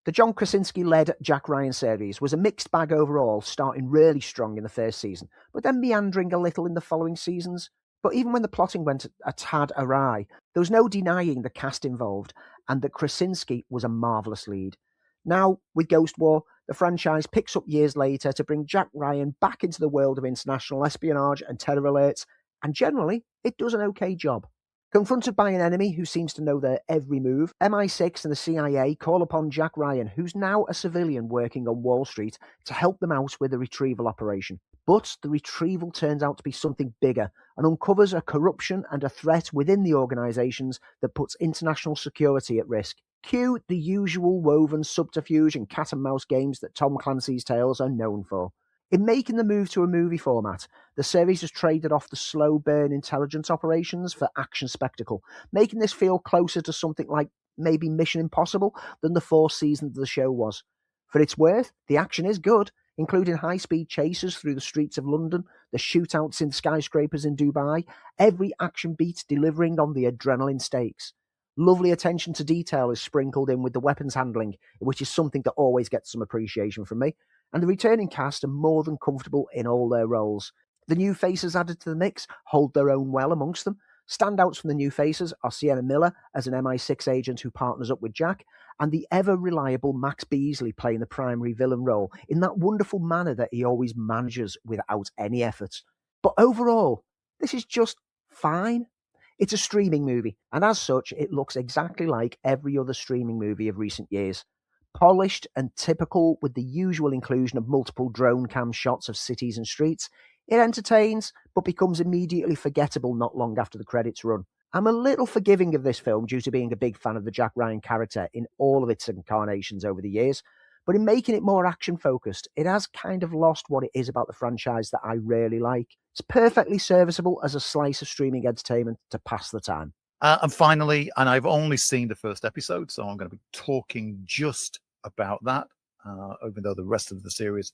The John Krasinski-led Jack Ryan series was a mixed bag overall, starting really strong in the first season, but then meandering a little in the following seasons. But even when the plotting went a tad awry, there was no denying the cast involved, and that Krasinski was a marvellous lead. Now, with Ghost War, the franchise picks up years later to bring Jack Ryan back into the world of international espionage and terror alerts, and generally, it does an okay job. Confronted by an enemy who seems to know their every move, MI6 and the CIA call upon Jack Ryan, who's now a civilian working on Wall Street, to help them out with the retrieval operation. But the retrieval turns out to be something bigger and uncovers a corruption and a threat within the organisations that puts international security at risk. Cue the usual woven subterfuge and cat-and-mouse games that Tom Clancy's tales are known for. In making the move to a movie format, the series has traded off the slow burn intelligence operations for action spectacle, making this feel closer to something like maybe Mission Impossible than the 4 seasons of the show was. For its worth, the action is good, including high-speed chases through the streets of London, the shootouts in skyscrapers in Dubai, every action beat delivering on the adrenaline stakes. Lovely attention to detail is sprinkled in with the weapons handling, which is something that always gets some appreciation from me. And the returning cast are more than comfortable in all their roles. The new faces added to the mix hold their own well amongst them. Standouts from the new faces are Sienna Miller as an MI6 agent who partners up with Jack, and the ever-reliable Max Beasley playing the primary villain role in that wonderful manner that he always manages without any effort. But overall, this is just fine. It's a streaming movie, and as such, it looks exactly like every other streaming movie of recent years. Polished and typical with the usual inclusion of multiple drone cam shots of cities and streets, it entertains, but becomes immediately forgettable not long after the credits run. I'm a little forgiving of this film due to being a big fan of the Jack Ryan character in all of its incarnations over the years. But in making it more action-focused, it has kind of lost what it is about the franchise that I really like. It's perfectly serviceable as a slice of streaming entertainment to pass the time. And finally, and I've only seen the first episode, so I'm going to be talking just about that, even though the rest of the series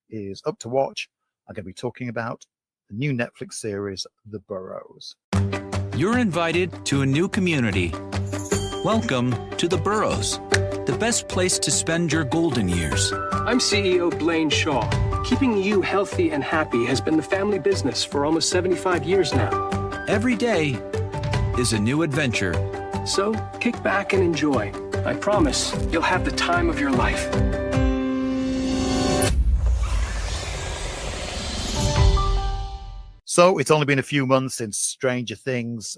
is up to watch. I'm going to be talking about the new Netflix series, The Burrows. You're invited to a new community. Welcome to The Burrows, the best place to spend your golden years. I'm CEO Blaine Shaw. Keeping you healthy and happy has been the family business for almost 75 years now. Every day is a new adventure. So kick back and enjoy. I promise you'll have the time of your life. So it's only been a few months since Stranger Things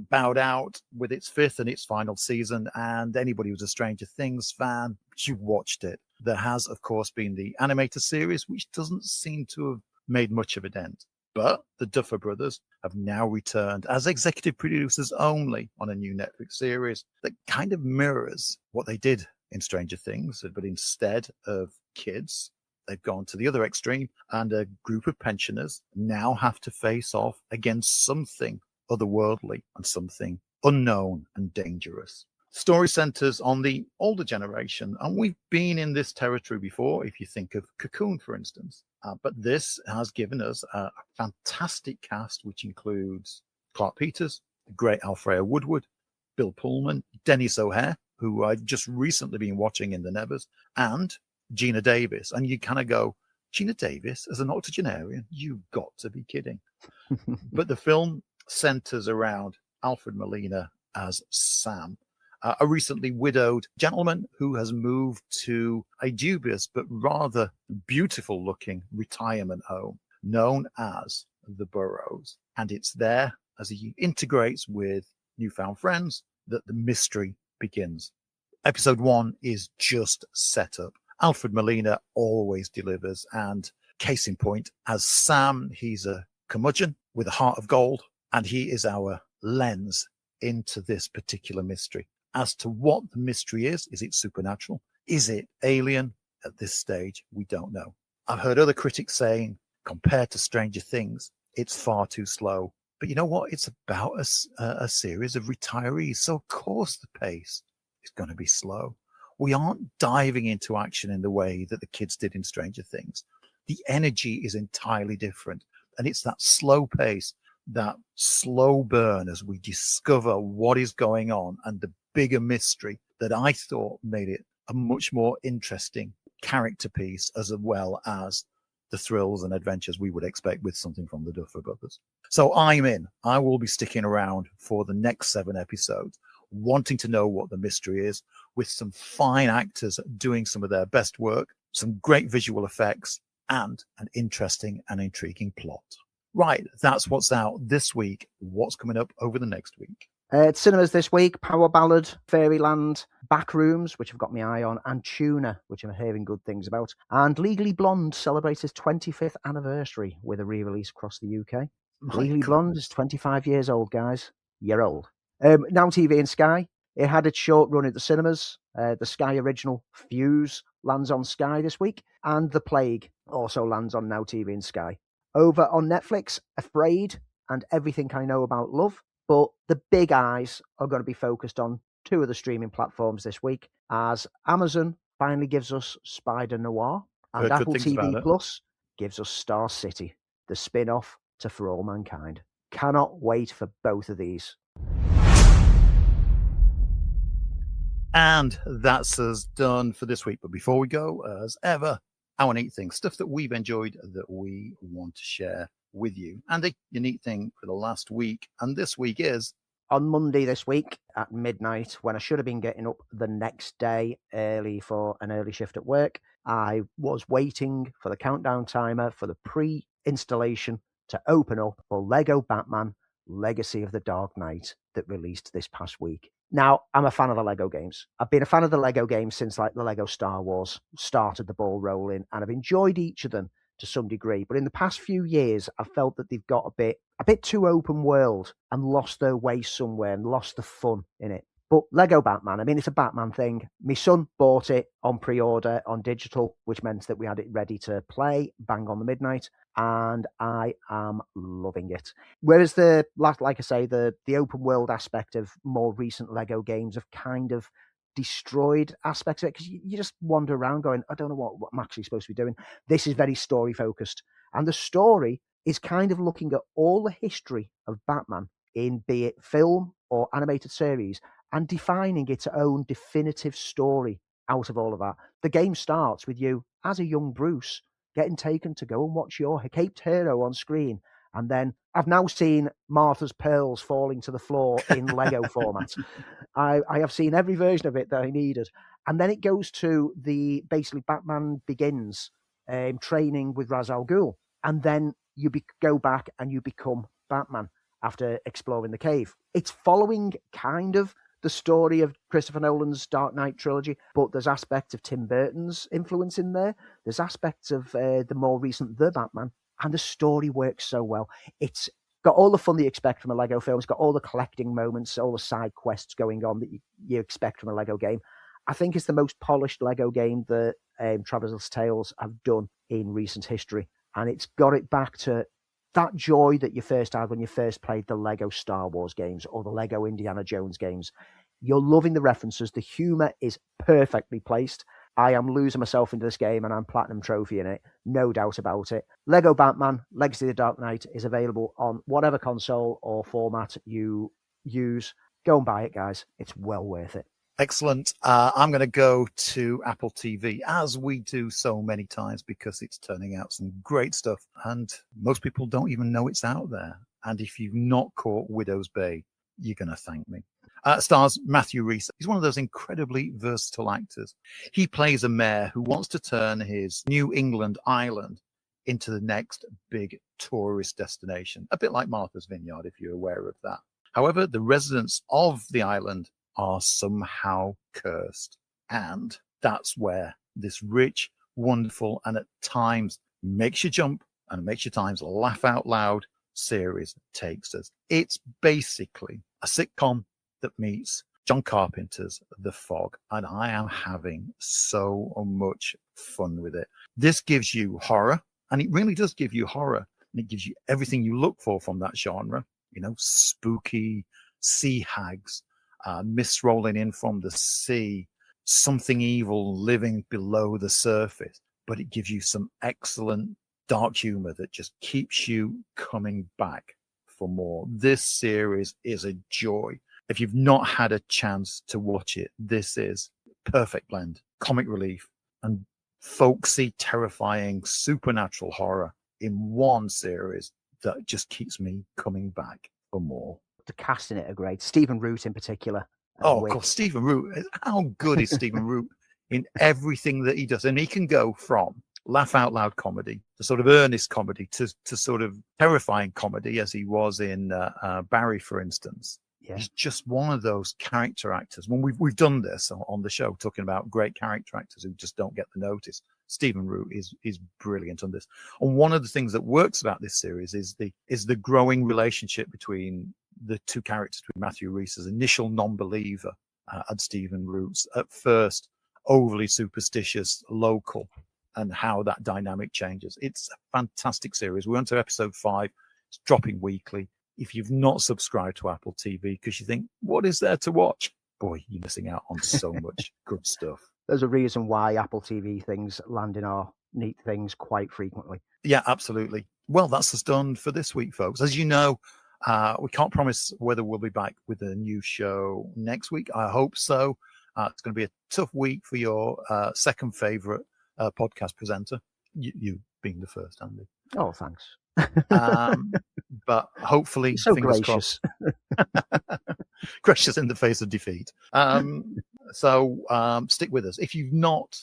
bowed out with its fifth and its final season. And anybody who's a Stranger Things fan, you watched it. There has, of course, been the animated series, which doesn't seem to have made much of a dent. But the Duffer Brothers have now returned as executive producers only on a new Netflix series that kind of mirrors what they did in Stranger Things, but instead of kids, they've gone to the other extreme, and a group of pensioners now have to face off against something otherworldly and something unknown and dangerous. Story centers on the older generation, and we've been in this territory before, if you think of Cocoon, for instance. But this has given us a fantastic cast, which includes Clark Peters, the great Alfrea Woodward, Bill Pullman, Dennis O'Hare, who I've just recently been watching in The Nevers, and Gina Davis. And you kind of go, Gina Davis as an octogenarian? You've got to be kidding. But the film centers around Alfred Molina as Sam, a recently widowed gentleman who has moved to a dubious but rather beautiful looking retirement home known as the Burrows. And it's there, as he integrates with newfound friends, that the mystery begins. Episode 1 is just set up. Alfred Molina always delivers, and case in point, as Sam, he's a curmudgeon with a heart of gold, and he is our lens into this particular mystery. As to what the mystery is it supernatural? Is it alien? At this stage, we don't know. I've heard other critics saying, compared to Stranger Things, it's far too slow. But you know what? It's about a series of retirees, so of course the pace is going to be slow. We aren't diving into action in the way that the kids did in Stranger Things. The energy is entirely different. And it's that slow pace, that slow burn as we discover what is going on and the bigger mystery that I thought made it a much more interesting character piece, as well as the thrills and adventures we would expect with something from the Duffer Brothers. So I'm in. I will be sticking around for the next 7 episodes, wanting to know what the mystery is, with some fine actors doing some of their best work, some great visual effects, and an interesting and intriguing plot. Right, that's what's out this week. What's coming up over the next week? At cinemas this week, Power Ballad, Fairyland, Backrooms, which I've got my eye on, and Tuna, which I'm hearing good things about. And Legally Blonde celebrates its 25th anniversary with a re-release across the UK. Legally Blonde is 25 years old, guys. You're old. Now TV and Sky. It had its short run at the cinemas. The Sky original Fuse lands on Sky this week, and The Plague also lands on Now TV and Sky. Over on Netflix, Afraid and Everything I Know About Love. But the big eyes are going to be focused on 2 of the streaming platforms this week, as Amazon finally gives us Spider Noir, and Apple TV Plus gives us Star City, the spin-off to For All Mankind. Cannot wait for both of these. And that's us done for this week. But before we go, as ever, our neat thing, stuff that we've enjoyed that we want to share with you. And a unique thing for the last week, and this week is on Monday this week at midnight, when I should have been getting up the next day early for an early shift at work, I was waiting for the countdown timer for the pre-installation to open up for Lego Batman Legacy of the Dark Knight that released this past week. Now, I'm a fan of the Lego games. I've been a fan of the Lego games since like the Lego Star Wars started the ball rolling, and I've enjoyed each of them to some degree. But in the past few years, I felt that they've got a bit too open world and lost their way somewhere and lost the fun in it. But Lego Batman, I mean, it's a Batman thing. My son bought it on pre-order on digital, which meant that we had it ready to play, bang on the midnight, and I am loving it. Whereas like I say, the open world aspect of more recent Lego games have kind of destroyed aspects of it, because you just wander around going, I don't know what I'm actually supposed to be doing. This is very story focused, and the story is kind of looking at all the history of Batman in, be it film or animated series, and defining its own definitive story out of all of that. The game starts with you as a young Bruce getting taken to go and watch your caped hero on screen. And then I've now seen Martha's pearls falling to the floor in Lego format. I have seen every version of it that I needed. And then it goes to basically Batman Begins training with Ra's al Ghul. And then you go back and you become Batman after exploring the cave. It's following kind of the story of Christopher Nolan's Dark Knight trilogy, but there's aspects of Tim Burton's influence in there. There's aspects of the more recent The Batman, and the story works so well. It's got all the fun that you expect from a Lego film. It's got all the collecting moments, all the side quests going on that you expect from a Lego game. I think it's the most polished Lego game that Traveller's Tales have done in recent history, and it's got it back to that joy that you first had when you first played the Lego Star Wars games or the Lego Indiana Jones games. You're loving the references. The humor is perfectly placed. I am losing myself into this game, and I'm platinum trophy in it. No doubt about it. Lego Batman Legacy of the Dark Knight is available on whatever console or format you use. Go and buy it, guys. It's well worth it. Excellent. I'm going to go to Apple TV, as we do so many times, because it's turning out some great stuff, and most people don't even know it's out there. And if you've not caught Widow's Bay, you're going to thank me. Stars Matthew Rhys. He's one of those incredibly versatile actors. He plays a mayor who wants to turn his New England island into the next big tourist destination, a bit like Martha's Vineyard, if you're aware of that. However, the residents of the island are somehow cursed. And that's where this rich, wonderful, and at times makes you jump and makes you times laugh out loud series takes us. It's basically a sitcom that meets John Carpenter's The Fog, and I am having so much fun with it. This gives you horror, and it really does give you horror, and it gives you everything you look for from that genre. You know, spooky sea hags, mists rolling in from the sea, something evil living below the surface. But it gives you some excellent dark humor that just keeps you coming back for more. This series is a joy. If you've not had a chance to watch it, this is perfect blend, comic relief and folksy, terrifying, supernatural horror in one series that just keeps me coming back for more. The cast in it are great. Stephen Root in particular. Oh, of course, Stephen Root. How good is Stephen Root in everything that he does? And he can go from laugh out loud comedy to sort of earnest comedy to sort of terrifying comedy, as he was in Barry, for instance. Yeah. He's just one of those character actors. When we've done this on the show, talking about great character actors who just don't get the notice. Stephen Root is brilliant on this. And one of the things that works about this series is the growing relationship between the two characters, between Matthew Rhys's initial non-believer and Stephen Root's at first overly superstitious local, and how that dynamic changes. It's a fantastic series. We're on to episode 5. It's dropping weekly. If you've not subscribed to Apple TV because you think, what is there to watch? Boy, you're missing out on so much good stuff. There's a reason why Apple TV things land in our neat things quite frequently. Yeah, absolutely. Well, that's us done for this week, folks. As you know, we can't promise whether we'll be back with a new show next week. I hope so. It's going to be a tough week for your second favorite podcast presenter, you being the first, Andy. Oh, thanks. But hopefully, so fingers gracious. Crossed. Gracious in the face of defeat. So stick with us. If you've not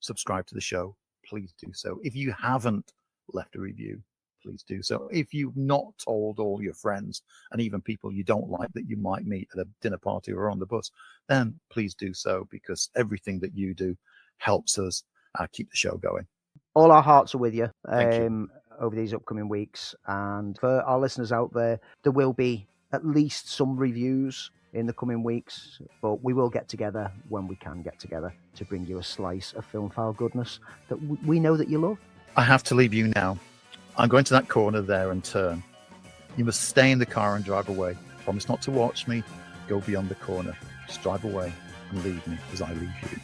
subscribed to the show, please do so. If you haven't left a review, please do so. If you've not told all your friends and even people you don't like that you might meet at a dinner party or on the bus, then please do so, because everything that you do helps us keep the show going. all our hearts are with you, Thank you. over these upcoming weeks. And for our listeners out there, there will be at least some reviews in the coming weeks, but we will get together when we can get together to bring you a slice of FilmFile goodness that we know that you love. I have to leave you now. I'm going to that corner there and turn. You must stay in the car and drive away. Promise not to watch me. Go beyond the corner. Just drive away and leave me as I leave you.